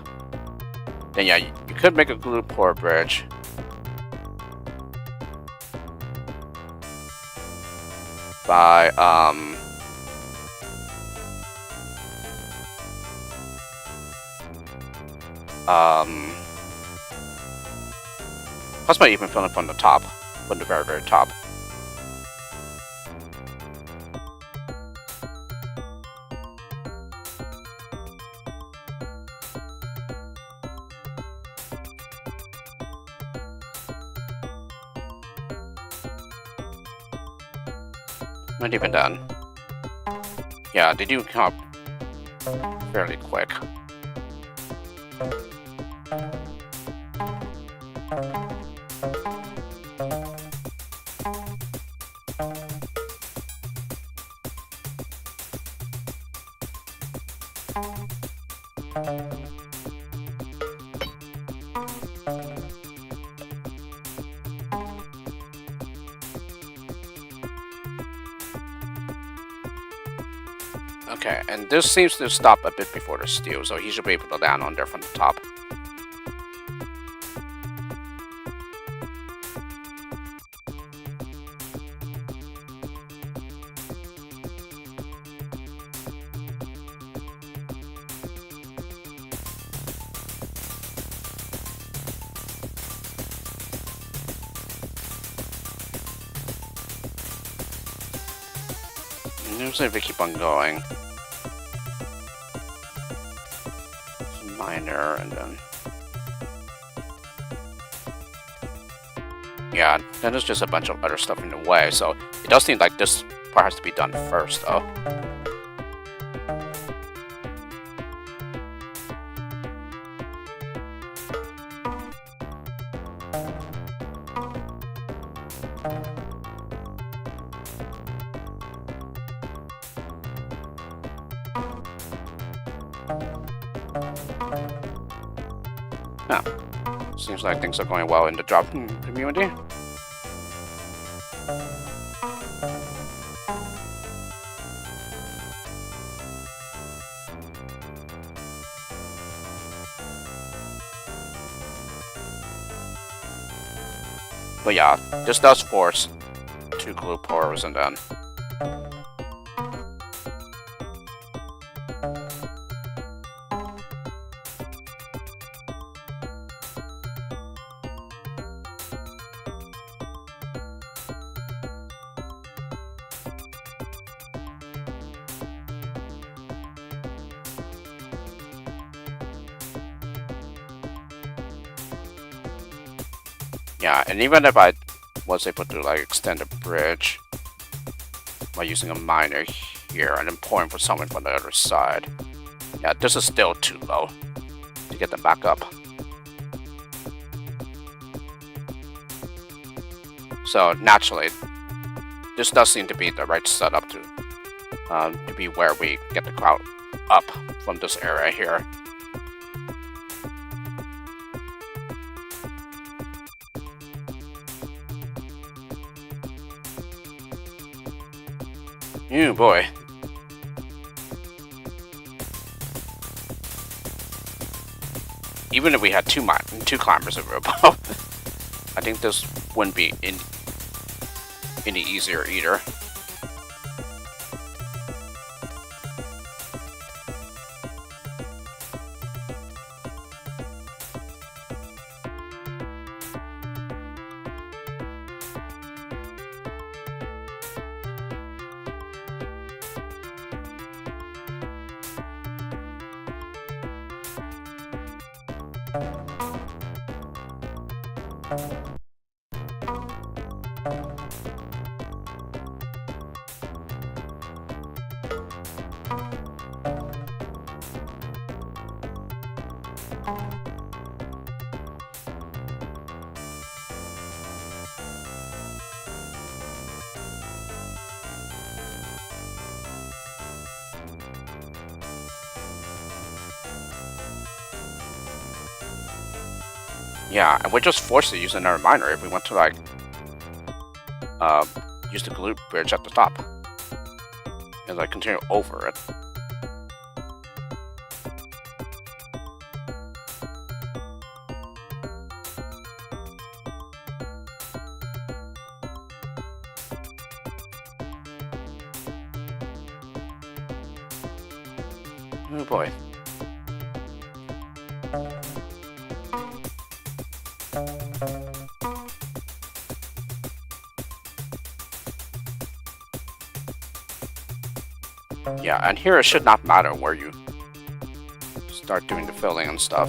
Then yeah, you could make a glue pour bridge. By possibly even filling from the top, from the very, very top. Not even done. Yeah, they do come up fairly quick. Okay, and this seems to stop a bit before the steel, so he should be able to land on there from the top. Usually if we keep on going. Minor and then... Yeah, then there's just a bunch of other stuff in the way, so it does seem like this part has to be done first though. Yeah, seems like things are going well in the drop community. But yeah, this does force 2 glue pours and then... Yeah, and even if I was able to like extend the bridge by using a miner here and then pouring for someone from the other side, yeah, this is still too low to get them back up. So naturally, this does seem to be the right setup to be where we get the crowd up from this area here. Oh boy. Even if we had two climbers available, I think this wouldn't be any easier either. Yeah, and we're just forced to use another miner if we want to, like, use the glue bridge at the top. And, like, continue over it. Oh boy. Yeah, and here it should not matter where you start doing the filling and stuff.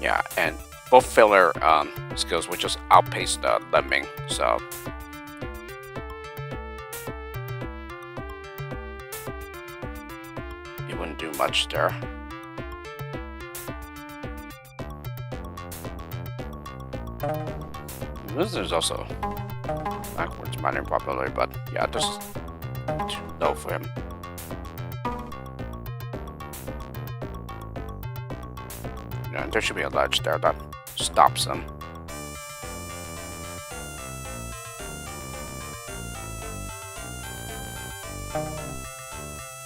Yeah, and both filler skills would just outpace the Lemming, so you wouldn't do much there. This is also backwards mining probably, but yeah, this is too low for him. Yeah, there should be a ledge there that stops him.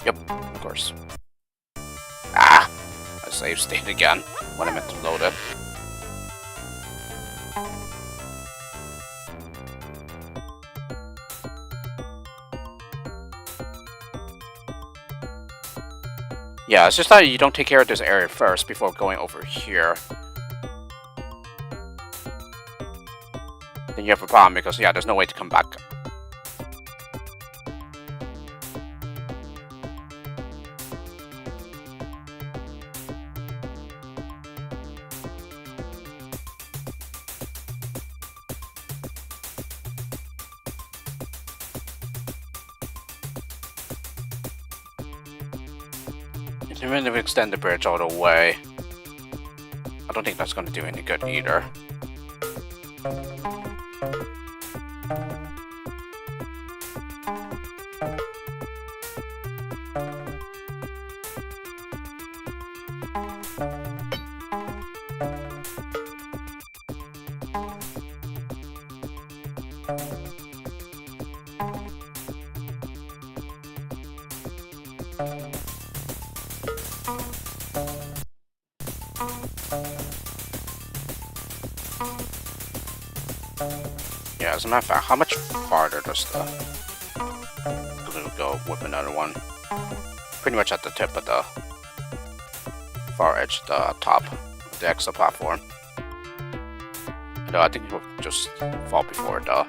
Yep, of course. Ah! I save state again when I meant to load it. Yeah, it's just that you don't take care of this area first before going over here. Then you have a problem because, yeah, there's no way to come back. Even if we extend the bridge all the way, I don't think that's going to do any good either. Yeah, as a matter of fact, how much farther does the glue go with another one? Pretty much at the tip of the far edge, the top of the extra platform. Although I think it will just fall before the...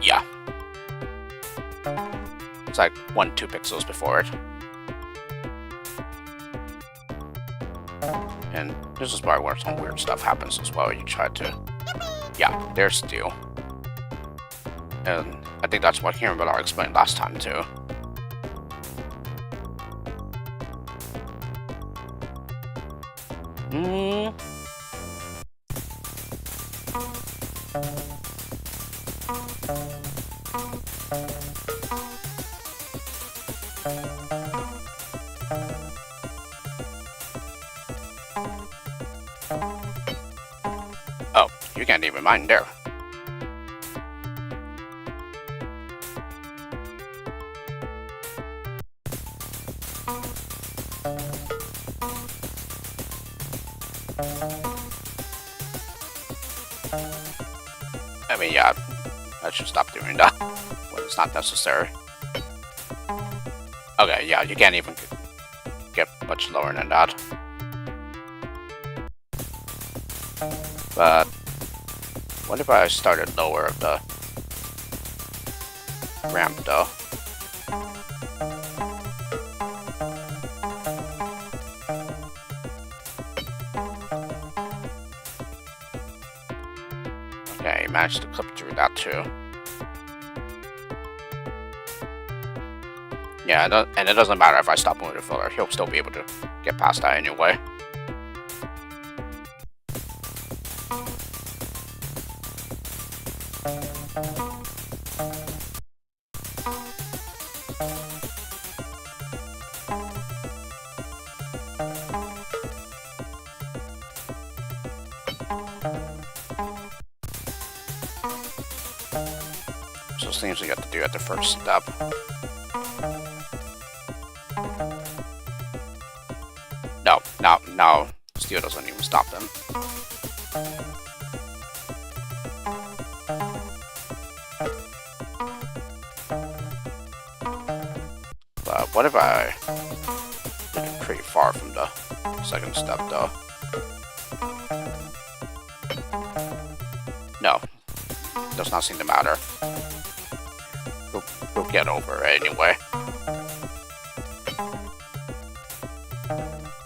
Yeah. It's like 1-2 pixels before it. And this is probably where some weird stuff happens as well. You try to... Yeah, there's steel. And I think that's what Kieran explained last time too. mind there. I mean, yeah, I should stop doing that when it's not necessary. Okay, yeah, you can't even get much lower than that. But what if I started lower of the ramp though? Okay, managed to clip through that too. Yeah, and it doesn't matter if I stop moving the filler, he'll still be able to get past that anyway. So it seems we got to do at the first step. No, steel doesn't even stop them. But what if I did it pretty far from the second step though? No, does not seem to matter. We'll get over it anyway.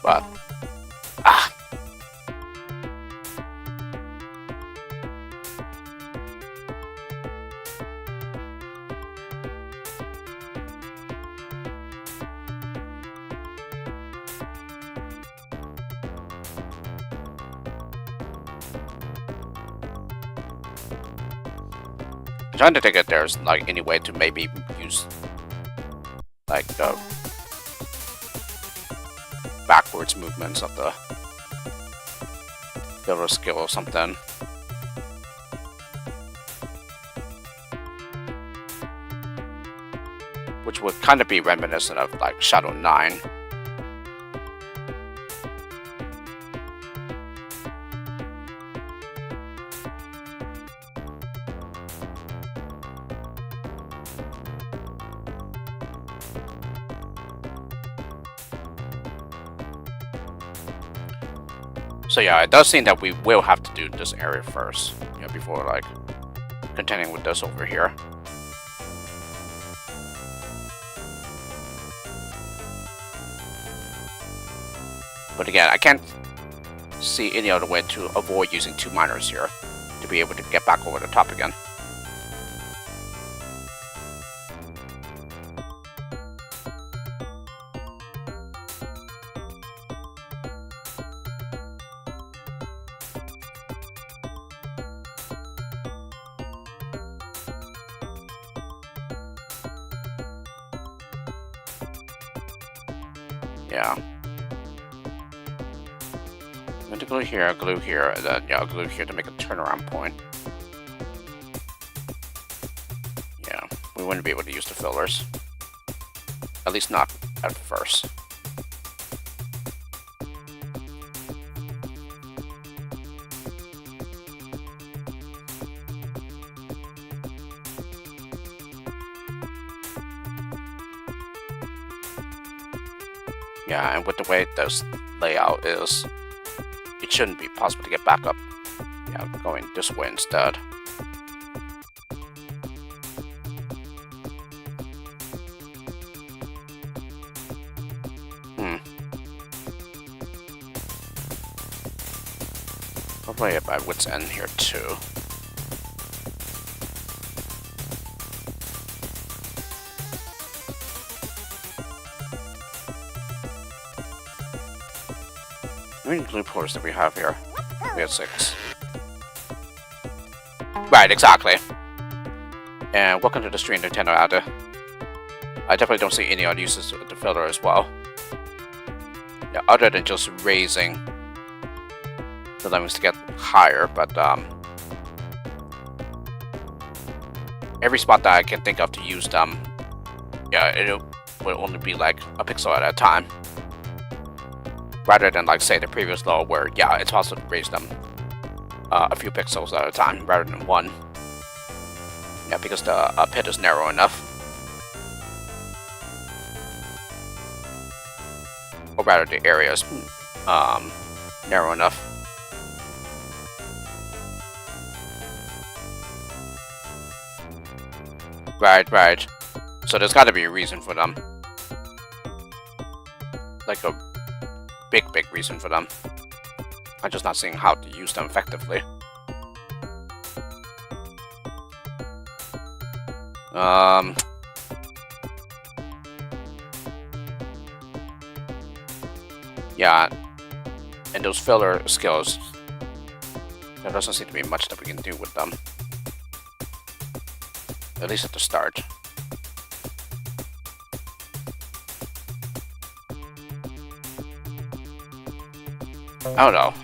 But I'm trying to think if there's like any way to maybe use like the backwards movements of the filler skill or something. Which would kind of be reminiscent of like Shadow 9. So yeah, it does seem that we will have to do this area first, you know, before like continuing with this over here. But again, I can't see any other way to avoid using 2 minors here to be able to get back over the top again. Yeah. I'm going to glue here, and then yeah, glue here to make a turnaround point. Yeah, we wouldn't be able to use the fillers. At least not at first. Yeah, and with the way this layout is, it shouldn't be possible to get back up. Yeah, going this way instead. Probably at my wit's end here too. How many glue pores do we have here? We have 6. Right, exactly. And welcome to the stream, Nintendo Ada. I definitely don't see any other uses of the filler as well. Yeah, other than just raising the Lemmings to get higher, but every spot that I can think of to use them, yeah, it will only be like a pixel at a time. Rather than like say the previous level where, yeah, it's possible to raise them a few pixels at a time rather than one. Yeah, because the pit is narrow enough. Or rather, the area is narrow enough. Right. So there's gotta be a reason for them. Like a big reason for them. I'm just not seeing how to use them effectively. Yeah, and those filler skills, there doesn't seem to be much that we can do with them. At least at the start. I don't know.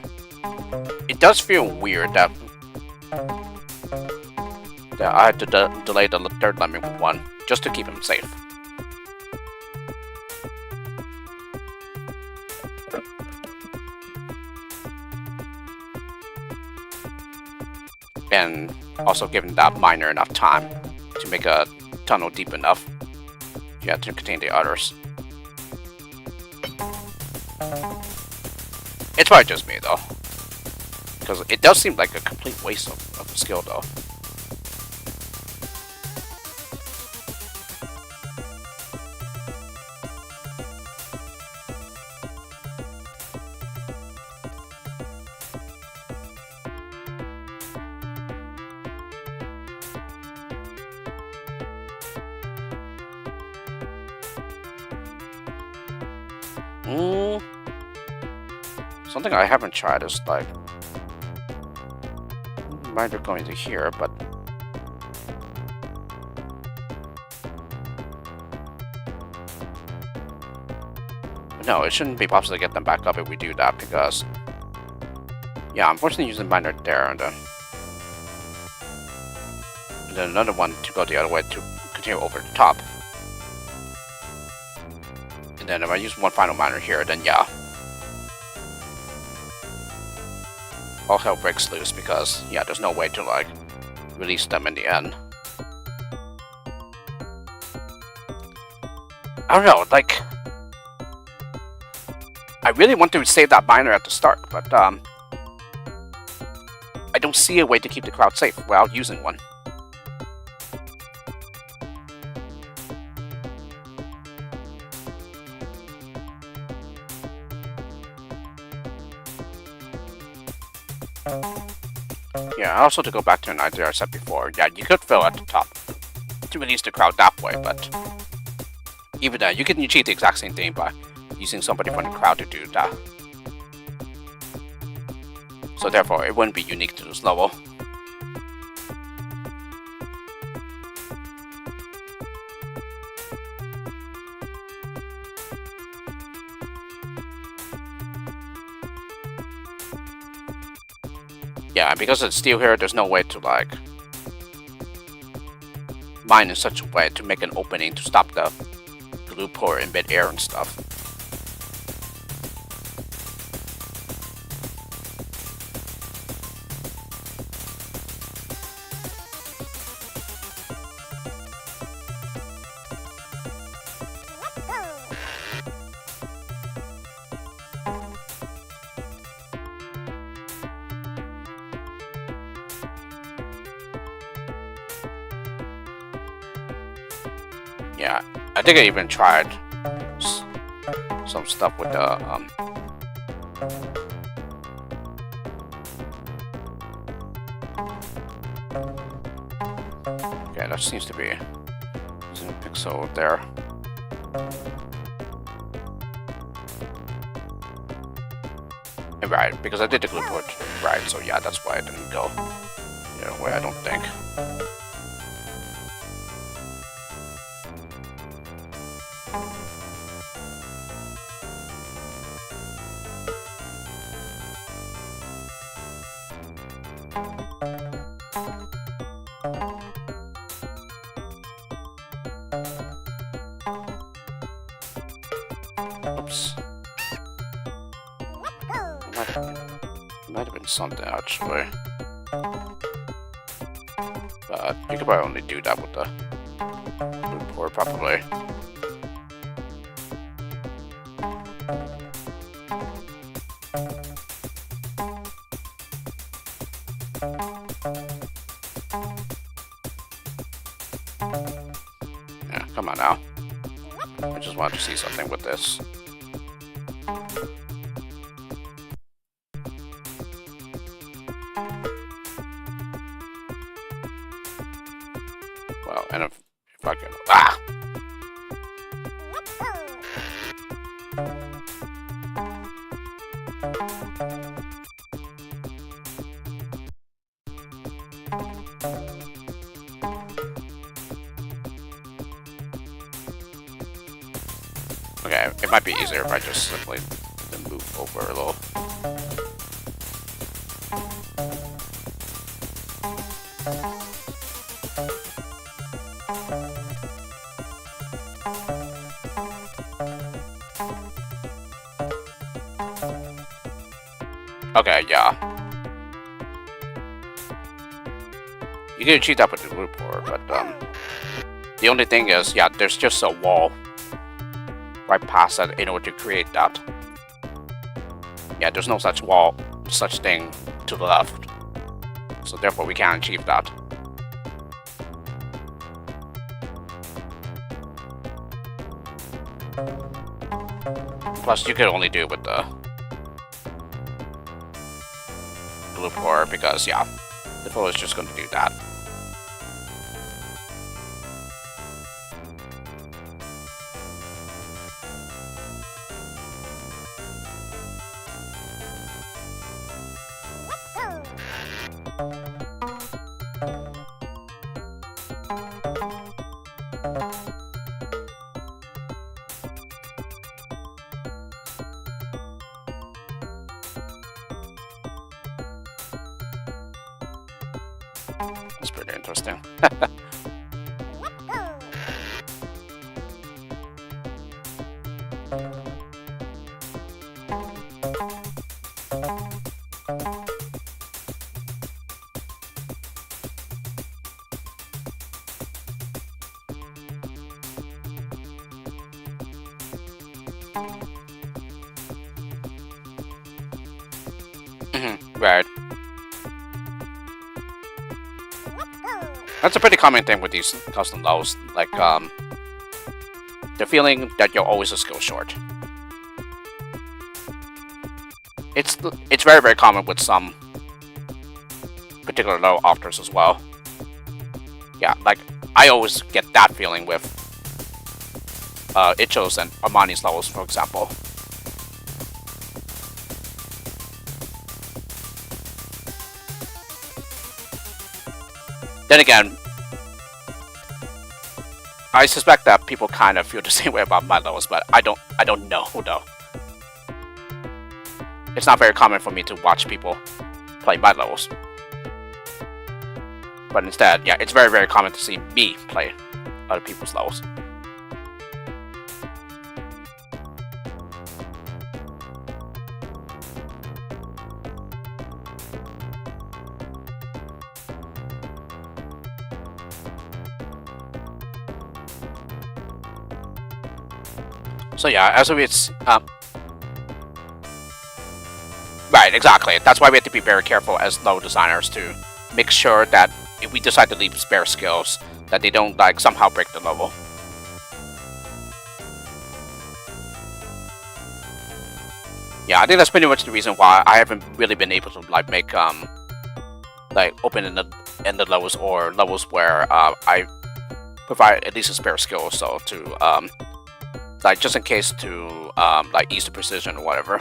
It does feel weird that I had to delay the third Lemming one just to keep him safe. And also giving that miner enough time to make a tunnel deep enough, yeah, to contain the others. It's probably just me though, because it does seem like a complete waste of the skill though. Something I haven't tried is like miner going to here, but no, it shouldn't be possible to get them back up if we do that, because yeah, unfortunately using miner there and then another one to go the other way to continue over the top. And then if I use one final miner here, then yeah, all hell breaks loose, because yeah, there's no way to like release them in the end. I don't know, like I really want to save that miner at the start, but I don't see a way to keep the crowd safe without using one. Yeah, also to go back to an idea I said before, yeah, you could fill at the top to release the crowd that way, but even then, you can achieve the exact same thing by using somebody from the crowd to do that. So therefore, it wouldn't be unique to this level. Yeah, because it's steel here, there's no way to like mine in such a way to make an opening to stop the glue pour in mid-air and stuff. Yeah, I think I even tried some stuff with the okay, that seems to be a pixel there. Right, because I did the glue port right, so yeah, that's why I didn't go the other way, I don't think. thinking something actually. But you could probably only do that with the loop port, probably. Yeah, come on now. I just wanted to see something with this. Well, and if I can... Ah! Okay, it might be easier if I just simply move over a little. Okay, yeah. You can achieve that with the loop port, but the only thing is, yeah, there's just a wall right past that in order to create that. Yeah, there's no such wall, such thing to the left. So therefore we can't achieve that. Plus you could only do it with the loop port because yeah, the flow is just going to do that. That's pretty interesting. Right. That's a pretty common thing with these custom levels, like the feeling that you're always a skill short. It's very, very common with some particular level authors as well. Yeah, like I always get that feeling with Icho's and Armani's levels, for example. Then again, I suspect that people kind of feel the same way about my levels, but I don't know though. It's not very common for me to watch people play my levels. But instead, yeah, it's very, very common to see me play other people's levels. So yeah, as of it's right, exactly. That's why we have to be very careful as level designers to make sure that if we decide to leave spare skills, that they don't like somehow break the level. Yeah, I think that's pretty much the reason why I haven't really been able to like make like open-ended levels or levels where I provide at least a spare skill, so to like just in case to like ease the precision or whatever.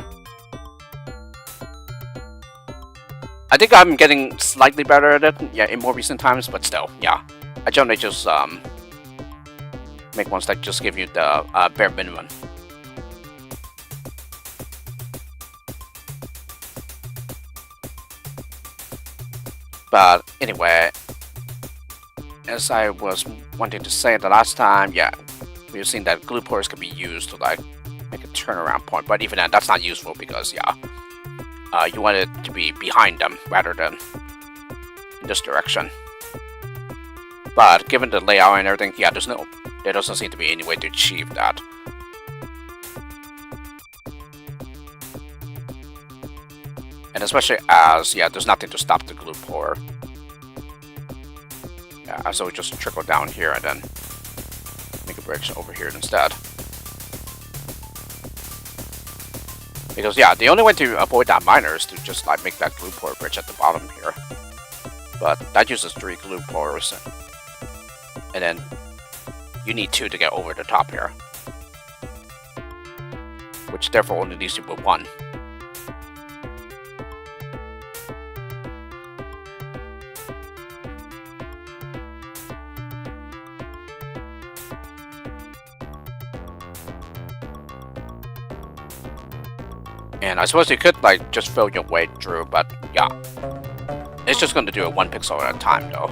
I think I'm getting slightly better at it, yeah, in more recent times, but still, yeah. I generally just make ones that just give you the bare minimum. But anyway, as I was wanting to say the last time, yeah, we've seen that glue ports can be used to like make a turnaround point, but even then, that's not useful because yeah, you want it to be behind them rather than in this direction. But given the layout and everything, yeah, there doesn't seem to be any way to achieve that. And especially as, yeah, there's nothing to stop the glue pour. Yeah, so we just trickle down here and then make a bridge over here instead. Because, yeah, the only way to avoid that miner is to just, like, make that glue pour bridge at the bottom here. But that uses 3 glue pours. And then you need 2 to get over the top here. Which therefore only leaves you with 1. And I suppose you could, like, just fill your way through, but yeah. It's just going to do it 1 pixel at a time, though.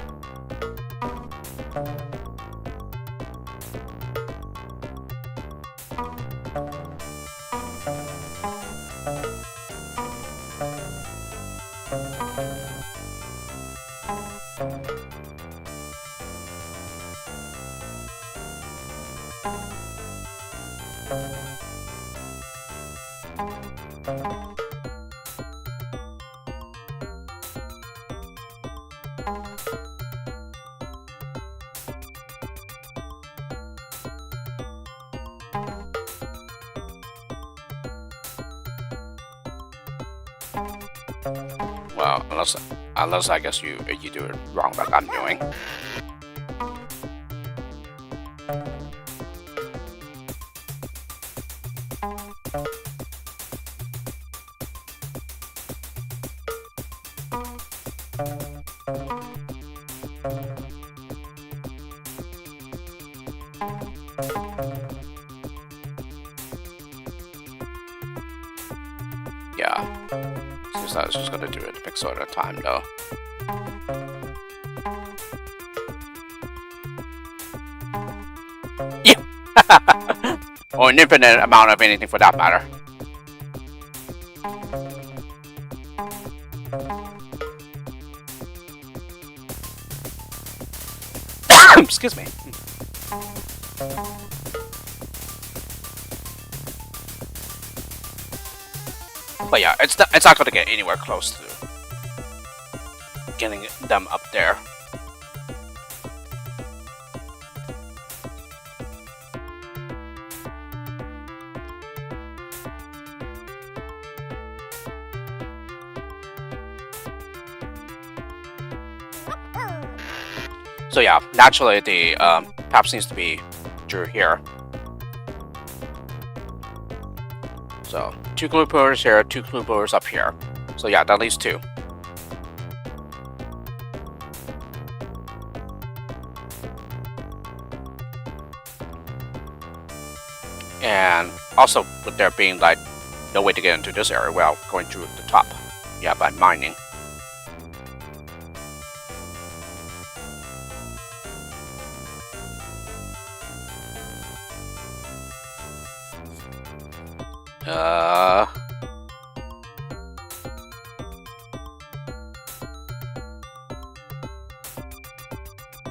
Well, unless I guess you do it wrong like I'm doing. Yeah. Seems like it's just gonna do it a pixel at a time, though. Yeah! Or an infinite amount of anything for that matter. Excuse me. But yeah, it's not going to get anywhere close to getting them up there. So yeah, naturally the perhaps needs to be through here. So 2 glue pours here, 2 glue pours up here. So yeah, that leaves 2. And also with there being like no way to get into this area without going through the top. Yeah, by mining.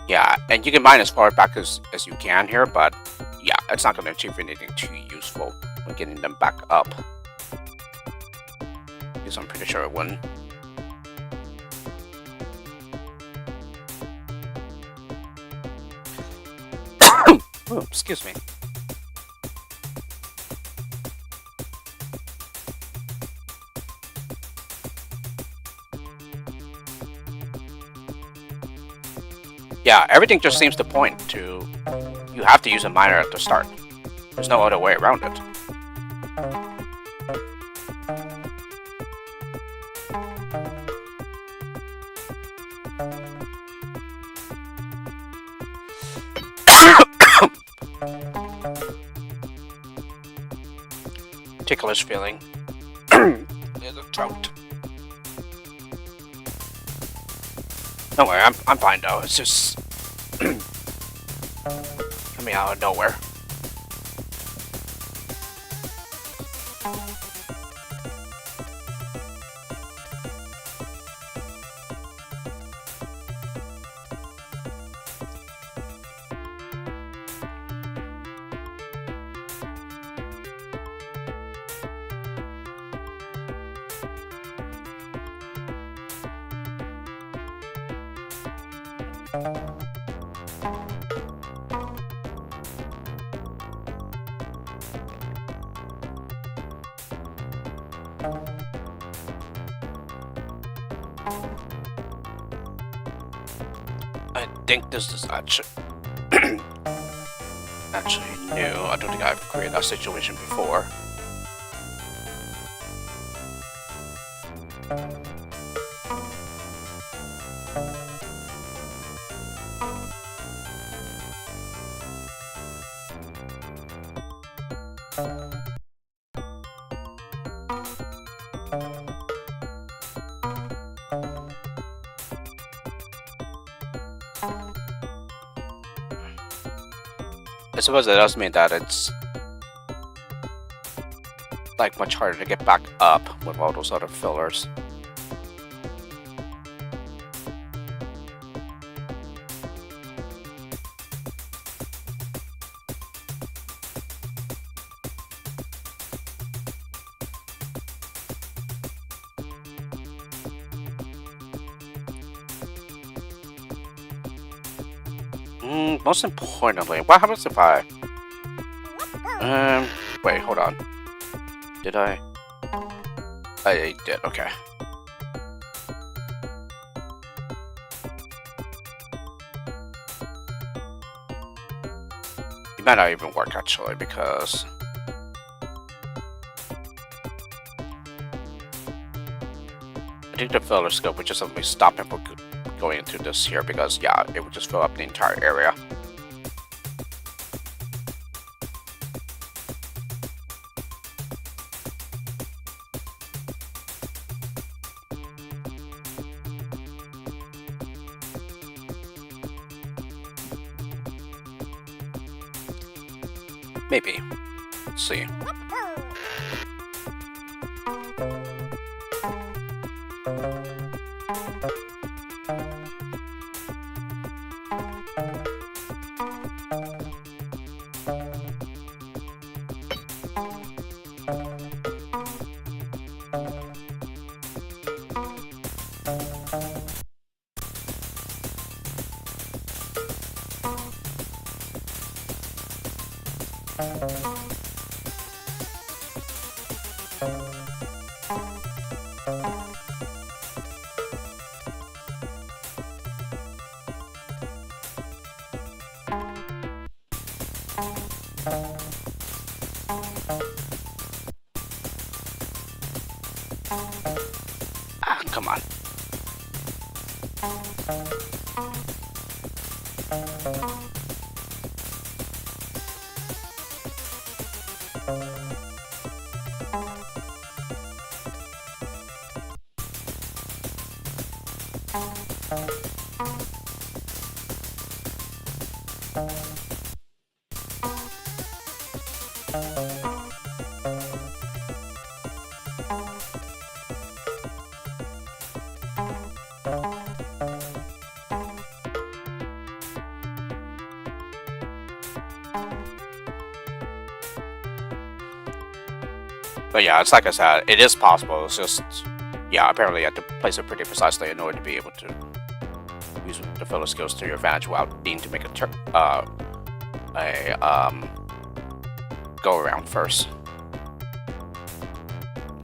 Yeah, and you can mine as far back as you can here, but yeah, it's not going to achieve anything too useful when getting them back up. Because I'm pretty sure it wouldn't. Oh, excuse me. Yeah, everything just seems to point to you have to use a miner at the start. There's no other way around it. Ticklish feeling in the throat. Don't worry, I'm fine though. It's just coming out of nowhere. I think this is actually new. I don't think I've created that situation before. I suppose it does mean that it's like much harder to get back up with all those other fillers. Most importantly, what happens if I... wait, hold on. Did I did, okay. It might not even work, actually, because... I think the filler scope would just simply stop him from going into this here, because, yeah, it would just fill up the entire area. Maybe. Let's see. Ah, come on. But yeah, it's like I said, it is possible. It's just, yeah, apparently you have to place it pretty precisely in order to be able to use the filler skills to your advantage without needing to make a go around first.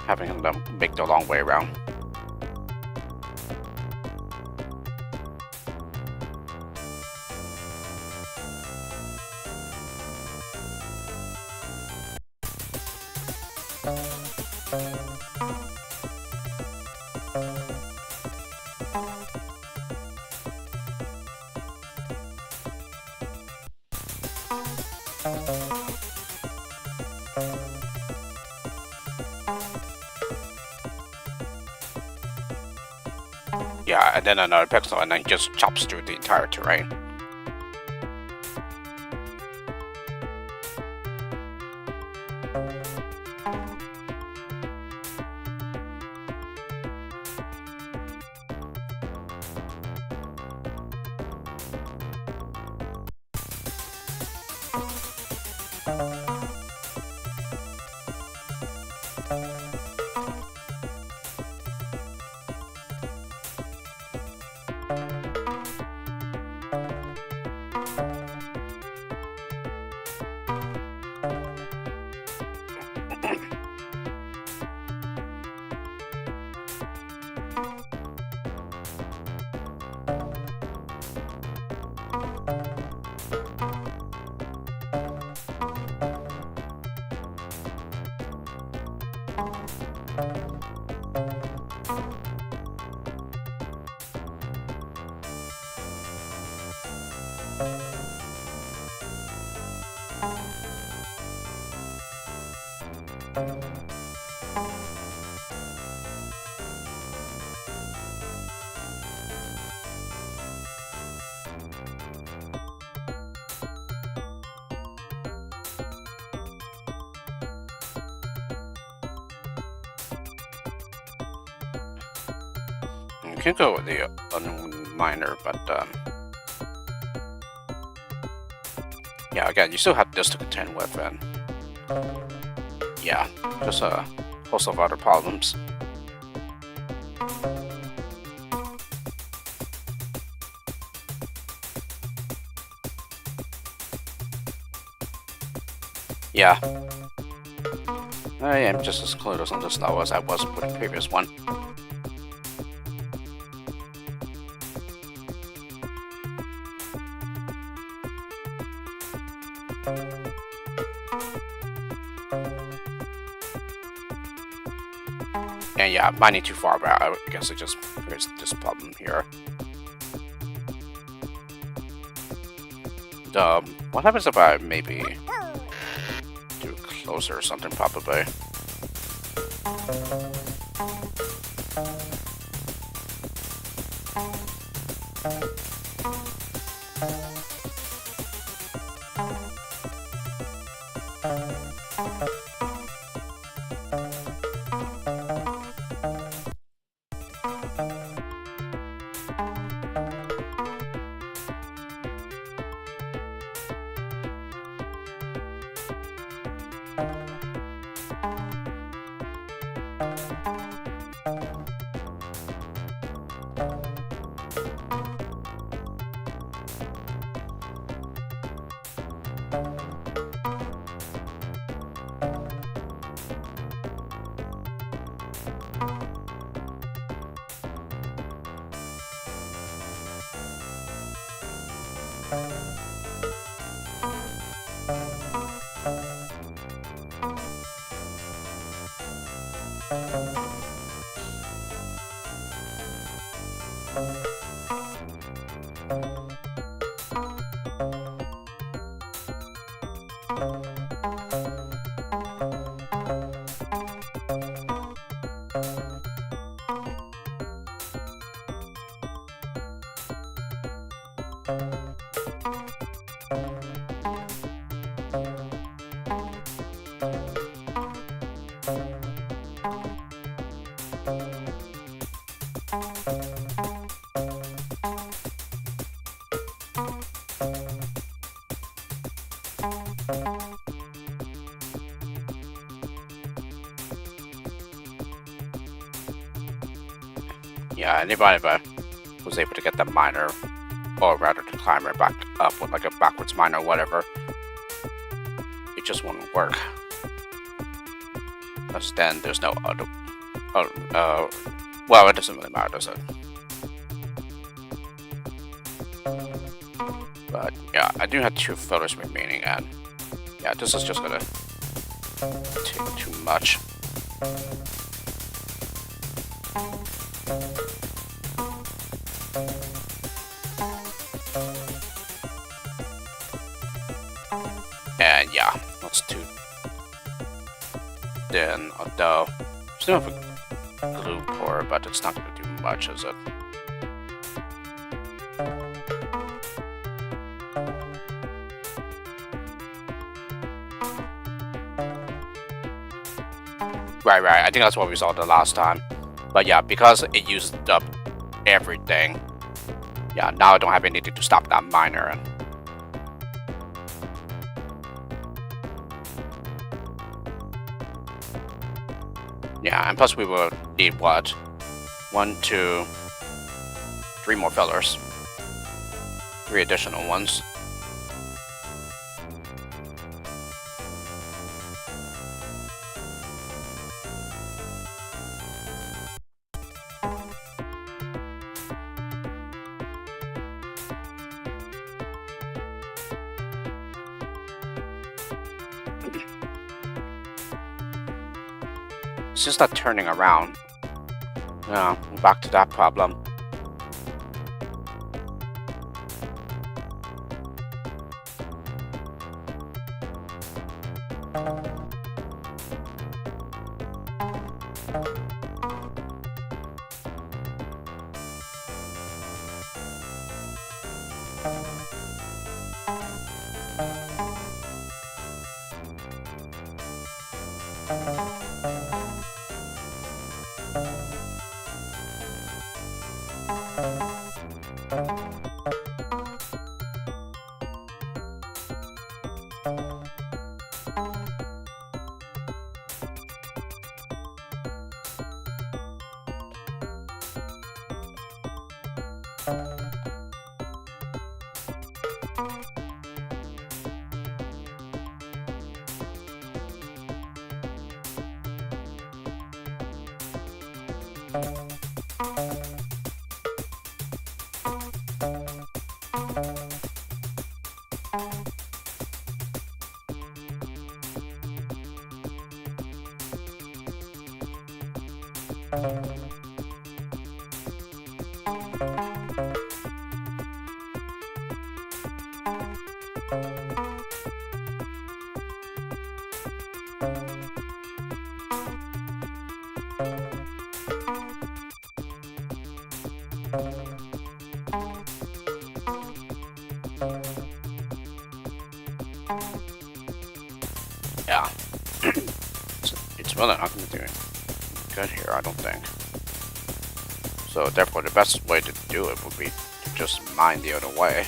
Having them make the long way around. Yeah, and then another pixel, and then just chops through the entire terrain. can go with the minor, but yeah, again, you still have this to contend with, and yeah, just a host of other problems. Yeah, I am just as clueless on this now as I was with the previous one. And yeah, mining too far, but I guess it just creates this problem here. What happens if I maybe do closer or something, probably? Yeah, anybody if I was able to get the miner, or rather the climber back up with like a backwards miner or whatever, it just wouldn't work. Because then there's no other... well, it doesn't really matter, does it? But yeah, I do have 2 fillers remaining, and yeah, this is just gonna take too much. And yeah, that's too thin, although still have a glue pour, but it's not gonna do much, is it? Right, I think that's what we saw the last time. But yeah, because it used up everything, yeah, now I don't have anything to stop that miner. And yeah, and plus we will need what? 1, 2, 3 more fillers. 3 additional ones. It's just not turning around. Yeah, back to that problem. Yeah. It's really not going to do good here, I don't think. So therefore the best way to do it would be to just mine the other way.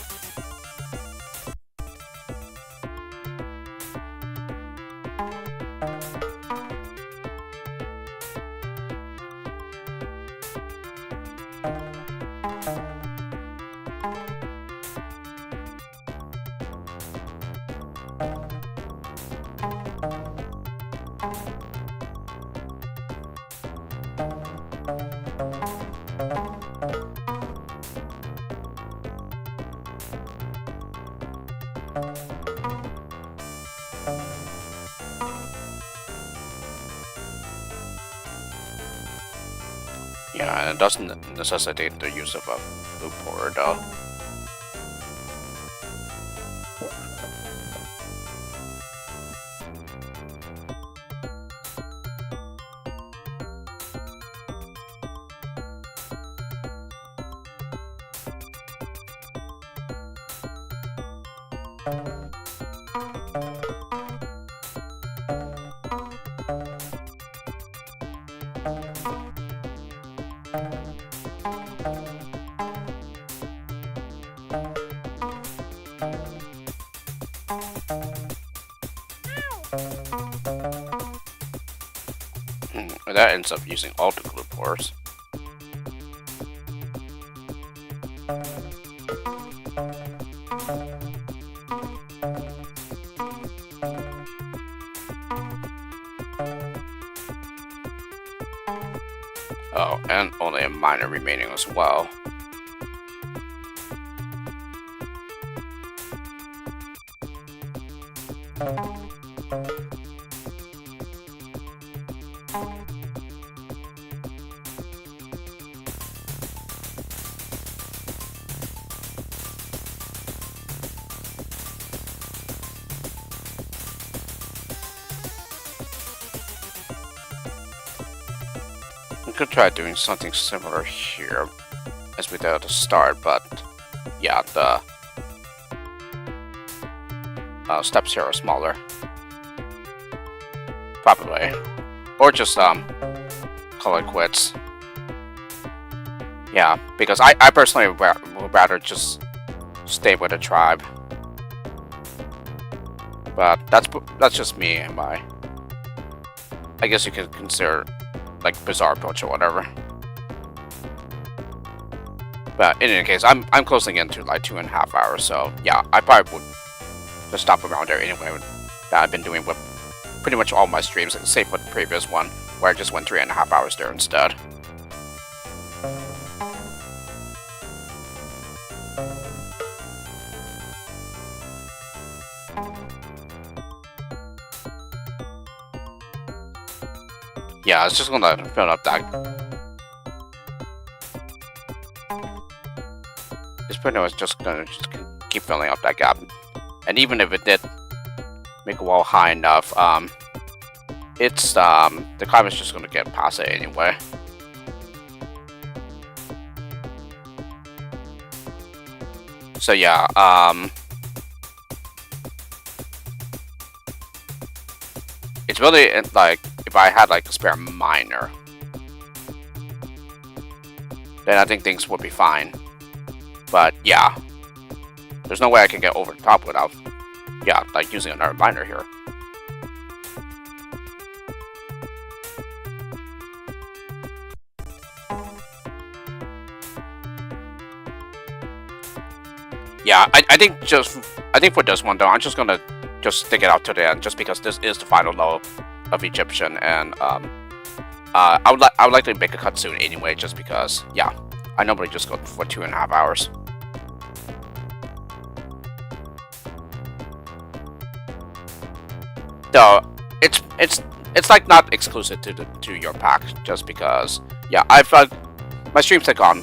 Yeah, and it doesn't necessitate the use of a loop porter though. That ends up using all the glue pores. Oh, and only a miner remaining as well. Could try doing something similar here as we did at the start, but yeah, the steps here are smaller, probably, or just call it quits. Yeah, because I personally would rather just stay with the tribe, but that's just me and my, I guess you could consider like bizarre approach or whatever. But in any case, I'm closing into like 2.5 hours, so yeah, I probably would just stop around there anyway. That I've been doing with pretty much all my streams, save for the previous one, where I just went 3.5 hours there instead. Yeah, it's just gonna fill up that. It's pretty much just gonna keep filling up that gap, and even if it did make a wall high enough, it's the climb is just gonna get past it anyway. So yeah, it's really like, if I had like a spare miner, then I think things would be fine. But yeah, there's no way I can get over the top without yeah, like using another miner here. Yeah, I think for this one though, I'm just gonna just stick it out to the end, just because this is the final low of Egyptian, and I would like to make a cut soon anyway, just because yeah, I normally just go for 2.5 hours. Though it's like not exclusive to your pack, just because yeah, I've my streams have gone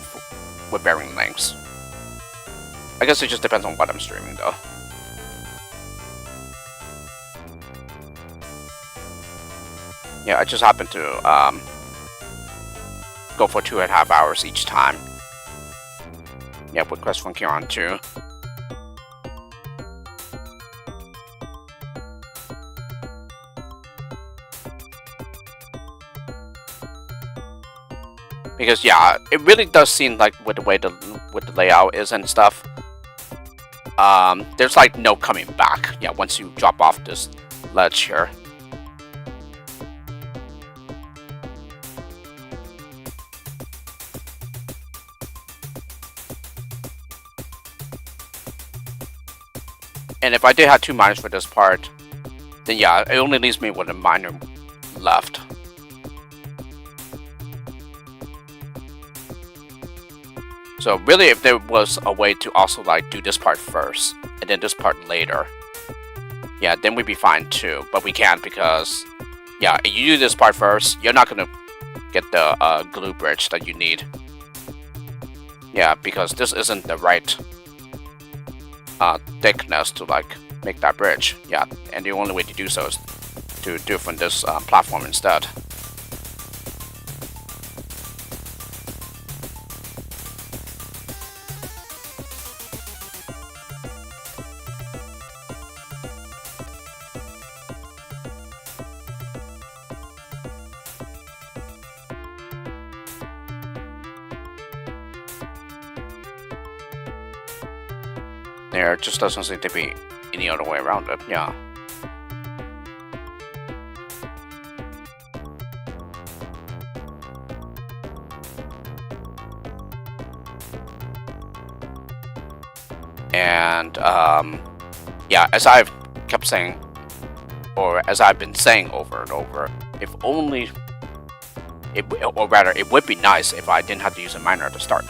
with varying lengths. I guess it just depends on what I'm streaming though. Yeah, I just happen to go for 2.5 hours each time. Yeah, with Quest From Kieran too. Because yeah, it really does seem like with the way the layout is and stuff, there's like no coming back. Yeah, once you drop off this ledge here. And if I did have 2 miners for this part, then yeah, it only leaves me with a miner left. So really, if there was a way to also like do this part first and then this part later, yeah, then we'd be fine too. But we can't, because yeah, if you do this part first, you're not gonna get the glue bridge that you need. Yeah, because this isn't the right thickness to like make that bridge. Yeah, and the only way to do so is to do it from this platform instead. There just doesn't seem to be any other way around it, yeah. And yeah, as I've kept saying, or as I've been saying over and over, if only, or rather, it would be nice if I didn't have to use a miner at the start.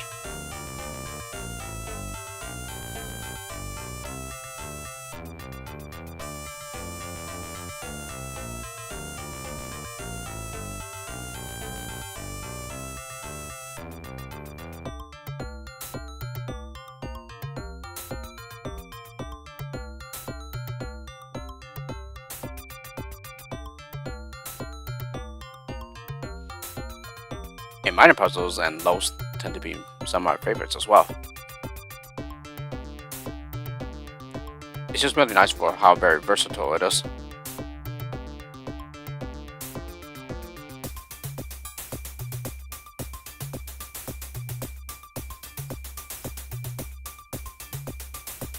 Minor puzzles and lows tend to be some of my favorites as well. It's just really nice for how very versatile it is.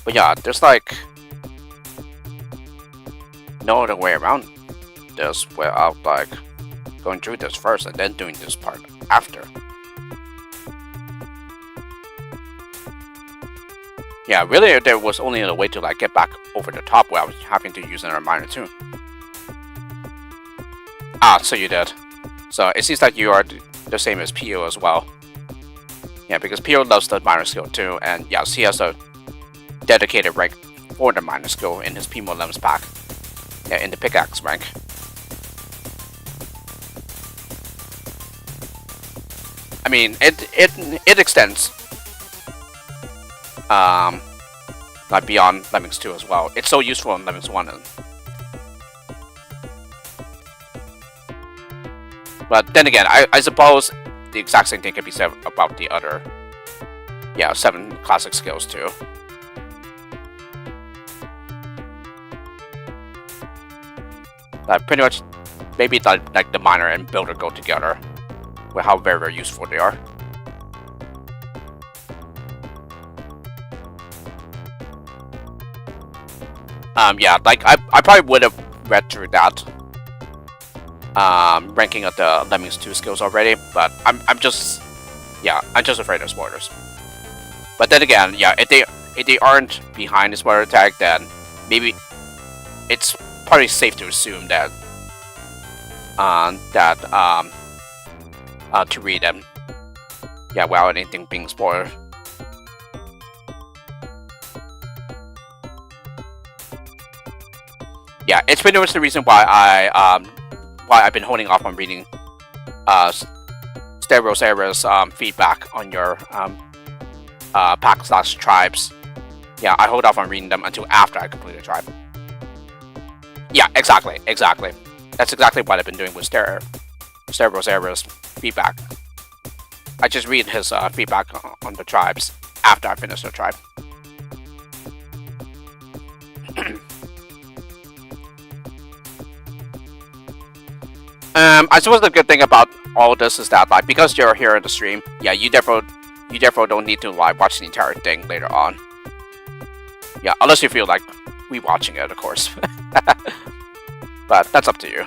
But yeah, there's like no other way around this without like going through this first and then doing this part after. Yeah, really, there was only a way to like get back over the top without having to use another miner too. Ah, so you did. So it seems like you are the same as Pio as well. Yeah, because Pio loves the miner skill too, and yes, he has a dedicated rank for the miner skill in his Pimo Lemmings pack. Yeah, in the pickaxe rank. I mean, it extends like beyond Lemmings 2 as well. It's so useful in Lemmings 1. But then again, I suppose the exact same thing can be said about the other, yeah, 7 classic skills too. Pretty much, maybe like the miner and builder go together. With how very, very useful they are. Yeah, like I probably would have read through that ranking of the Lemmings 2 skills already, but I'm just afraid of spoilers. But then again, yeah, if they aren't behind the spoiler tag, then maybe it's probably safe to assume that to read them, yeah, without anything being spoiled. Yeah, it's pretty much the reason why I've been holding off on reading Ste Woz Ere's feedback on your pack/tribes. Yeah, I hold off on reading them until after I complete a tribe. Yeah, exactly. That's exactly what I've been doing with Ste Woz Ere's feedback. I just read his feedback on the tribes after I finish the tribe. I suppose the good thing about all this is that, like, because you're here in the stream, yeah, you therefore don't need to like watch the entire thing later on. Yeah, unless you feel like rewatching it, of course. But that's up to you.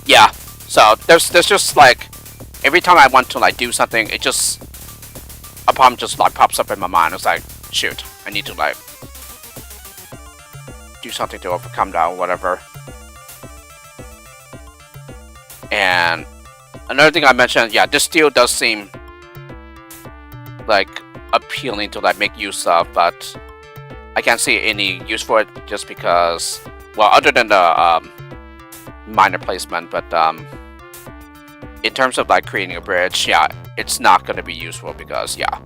Yeah, so there's just like every time I want to like do something, it just a problem just like pops up in my mind. It's like, shoot, I need to like do something to overcome that or whatever. And another thing I mentioned, yeah, this steel does seem like appealing to like make use of, but I can't see any use for it just because, well, other than the minor placement, but in terms of like creating a bridge, yeah, it's not going to be useful because, yeah,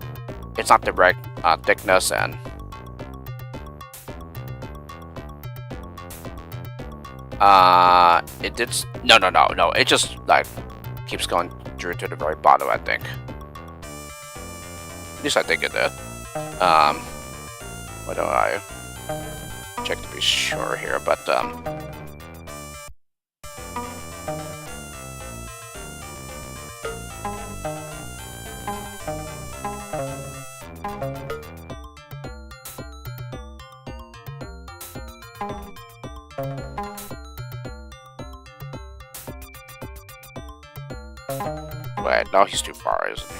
it's not the right thickness, and it did no, it just like keeps going through to the very bottom, I think. At least I think it did. Why don't I check to be sure here, but wait, no, he's too far, isn't he?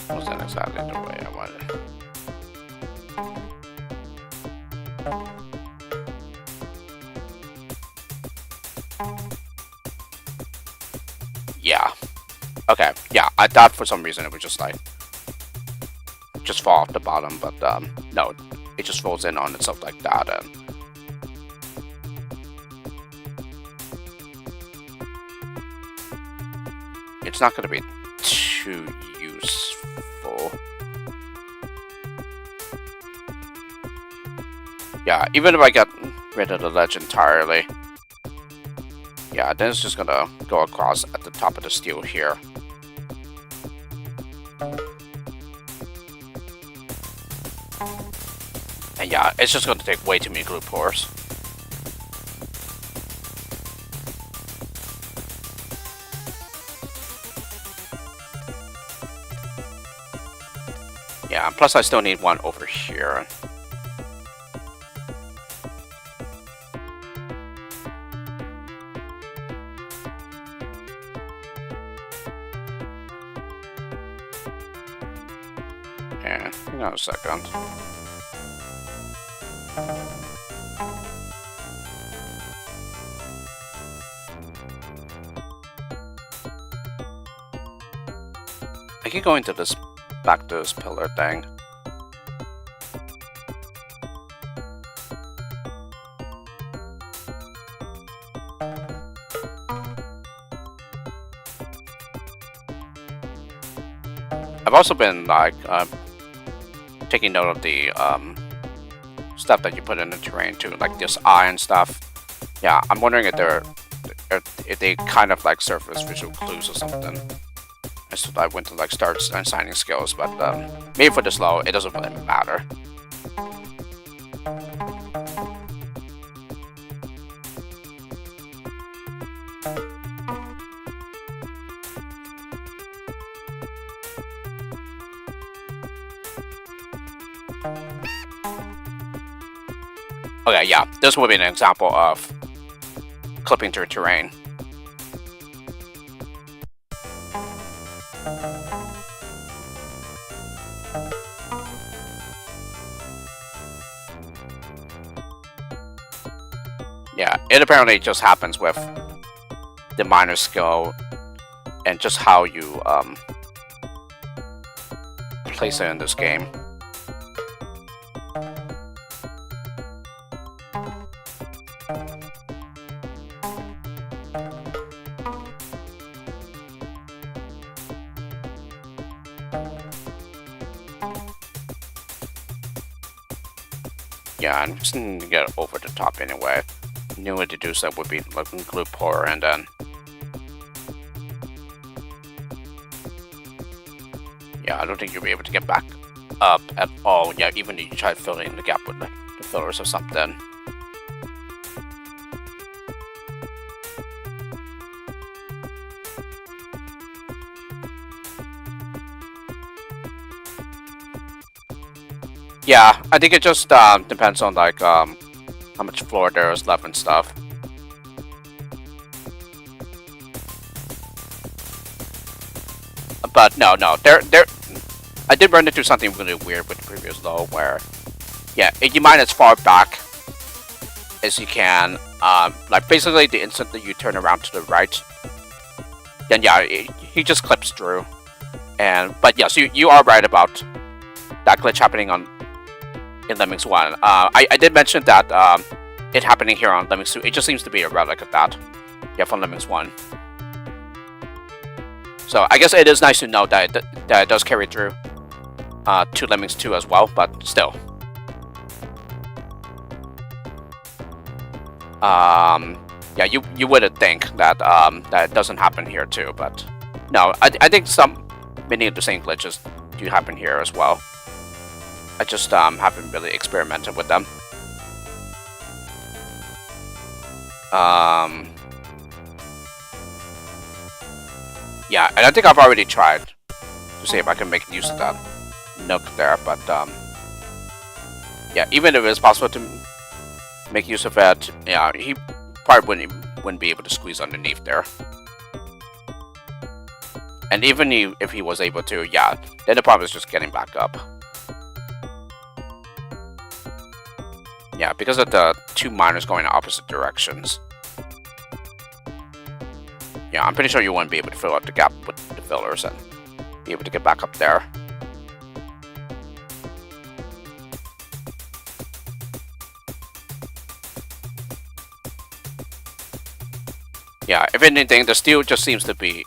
Wasn't exactly the way I wanted. Yeah. Okay. Yeah, I thought for some reason it would just like just fall off the bottom, but no, it just folds in on itself like that, and it's not going to be too useful. Yeah, even if I get rid of the ledge entirely, yeah, then it's just gonna go across at the top of the steel here. And yeah, it's just gonna take way too many glue pores. Yeah, plus I still need one over here. Yeah, hang on a second. I keep going to this back to this pillar thing. I've also been like taking note of the stuff that you put in the terrain too, like this eye and stuff. Yeah, I'm wondering if they kind of like serve as visual clues or something. So I went to like start assigning skills, but maybe for this low, it doesn't really matter. Okay, yeah, this would be an example of clipping through terrain. Yeah, it apparently just happens with the minor skill and just how you place it in this game. Yeah, I'm just going to get over the top anyway. The only way to do so would be like glue pour and then... Yeah, I don't think you'll be able to get back up at all. Yeah, even if you try filling the gap with the fillers or something. Yeah, I think it just depends on like how much floor there is left and stuff. But no, I did run into something really weird with the previous low where, yeah, you mine as far back as you can. Like basically the instant that you turn around to the right, then yeah, he just clips through. But yes, you are right about that glitch happening in Lemmings 1. I did mention that it happening here on Lemmings 2. It just seems to be a relic of that. Yeah, from Lemmings 1. So I guess it is nice to know that it does carry through to Lemmings 2 as well, but still. Yeah, you wouldn't think that that doesn't happen here too, but no, I think many of the same glitches do happen here as well. I just haven't really experimented with them. Yeah, and I think I've already tried to see if I can make use of that nook there, but yeah, even if it's possible to make use of it, yeah, he probably wouldn't be able to squeeze underneath there. And even if he was able to, yeah, then the problem is just getting back up. Yeah, because of the two miners going in opposite directions. Yeah, I'm pretty sure you wouldn't be able to fill out the gap with the fillers and be able to get back up there. Yeah, if anything, the steel just seems to be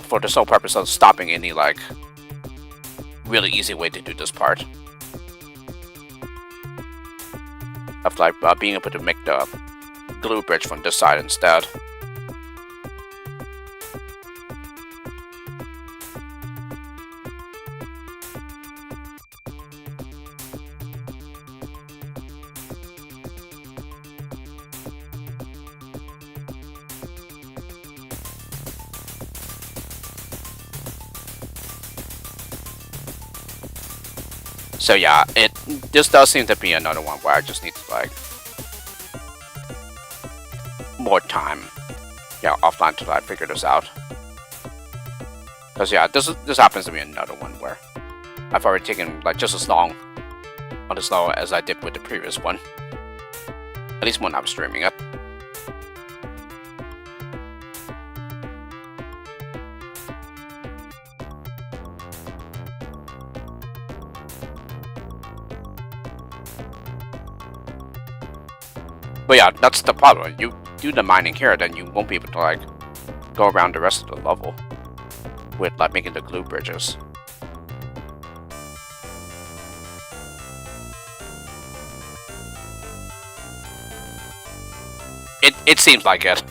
for the sole purpose of stopping any like really easy way to do this part. Of like being able to make the glue bridge from this side instead. So yeah, this does seem to be another one where I just need to like more time, yeah, offline to like figure this out. Because yeah, this happens to be another one where I've already taken like just as long on this low as I did with the previous one. At least when I was streaming it. But yeah, that's the problem. You do the mining here, then you won't be able to like go around the rest of the level with like making the glue bridges. It seems like it.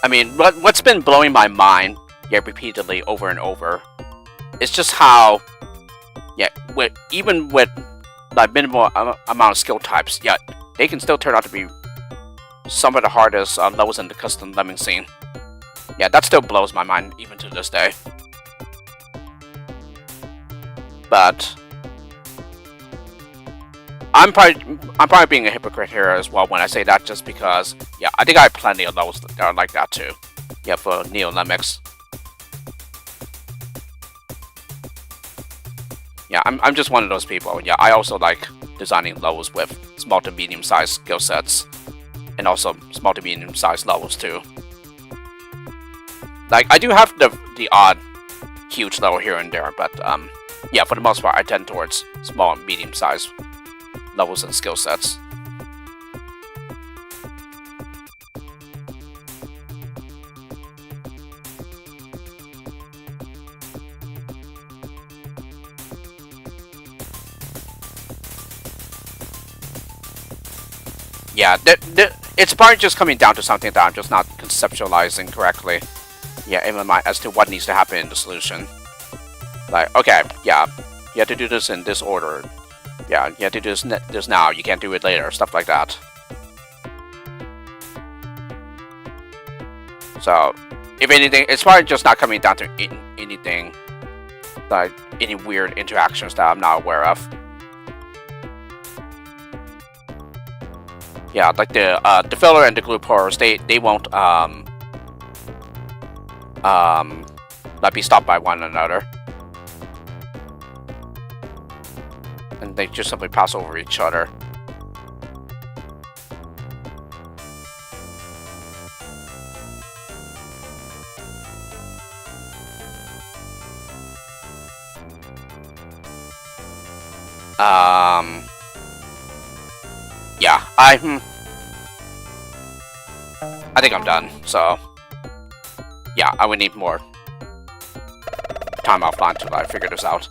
I mean, what's been blowing my mind, yeah, repeatedly over and over, is just how, yeah, even with like minimal amount of skill types, yeah, they can still turn out to be some of the hardest levels in the custom Lemming scene. Yeah, that still blows my mind even to this day. But I'm probably being a hypocrite here as well when I say that, just because, yeah, I think I have plenty of levels that are like that too. Yeah, for Neo Lemmings. Yeah, I'm just one of those people. Yeah, I also like designing levels with small to medium-sized skill sets, and also small to medium-sized levels too. Like, I do have the odd huge level here and there, but yeah, for the most part, I tend towards small and medium-sized levels and skill sets. Yeah, it's probably just coming down to something that I'm just not conceptualizing correctly. Yeah, in my mind as to what needs to happen in the solution. Like, okay, yeah, you have to do this in this order. Yeah, you have to do this now. You can't do it later. Stuff like that. So, if anything, it's probably just not coming down to anything, like any weird interactions that I'm not aware of. Yeah, like the filler and the glue pores, they won't like be stopped by one another, and they just simply pass over each other. Yeah, I think I'm done, so yeah, I would need more time offline to like figure this out.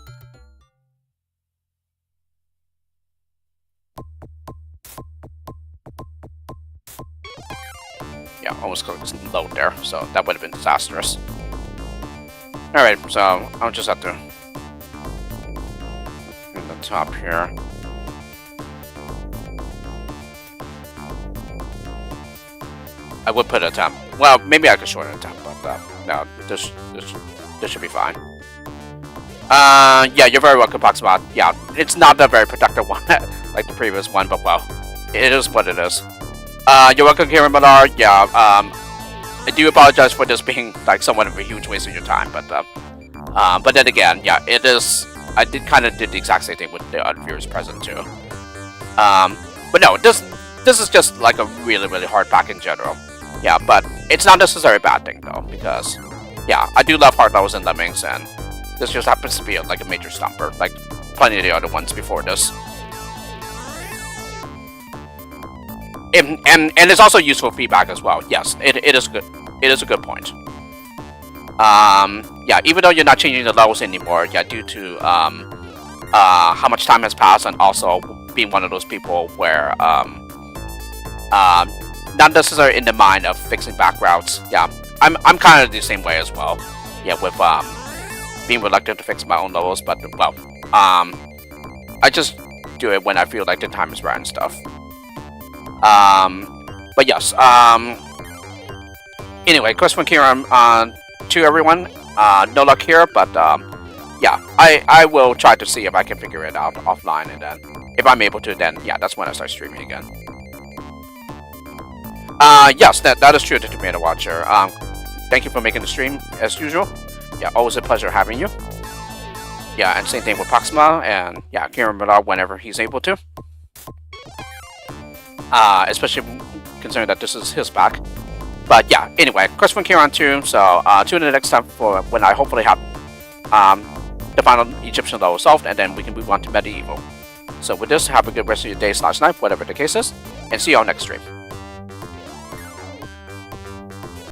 Yeah, almost clicked load there, so that would have been disastrous. Alright, so I'll just have to in the top here. I would put a temp. Well, maybe I could shorten a temp, but no, this should be fine. Yeah, you're very welcome, Boxbot. Yeah, it's not a very productive one like the previous one, but well, it is what it is. You're welcome, Kieran Millar. Yeah, I do apologize for this being like somewhat of a huge waste of your time, but then again, yeah, it is. I kind of did the exact same thing with the other viewers present too. But no, this is just like a really hard pack in general. Yeah, but it's not necessarily a bad thing though, because yeah, I do love hard levels in Lemmings, and this just happens to be like a major stumper, like plenty of the other ones before this. And it's also useful feedback as well. Yes, it is good. It is a good point. Yeah, even though you're not changing the levels anymore, yeah, due to how much time has passed, and also being one of those people where not necessarily in the mind of fixing back routes. Yeah, I'm kind of the same way as well. Yeah, with being reluctant to fix my own levels, but well, I just do it when I feel like the time is right and stuff. But yes, anyway, Quest From Kieran to everyone. No luck here, but yeah, I will try to see if I can figure it out offline, and then if I'm able to, then yeah, that's when I start streaming again. Yes, that is true, the Tomato Watcher. Thank you for making the stream as usual. Yeah, always a pleasure having you. Yeah, and same thing with Proxima, and yeah, Kieran Millar whenever he's able to. Especially considering that this is his pack. But yeah, anyway, Quest From Kieran too, so tune in next time for when I hopefully have the final Egyptian level solved, and then we can move on to Medieval. So with this, have a good rest of your day / night, whatever the case is, and see you all next stream.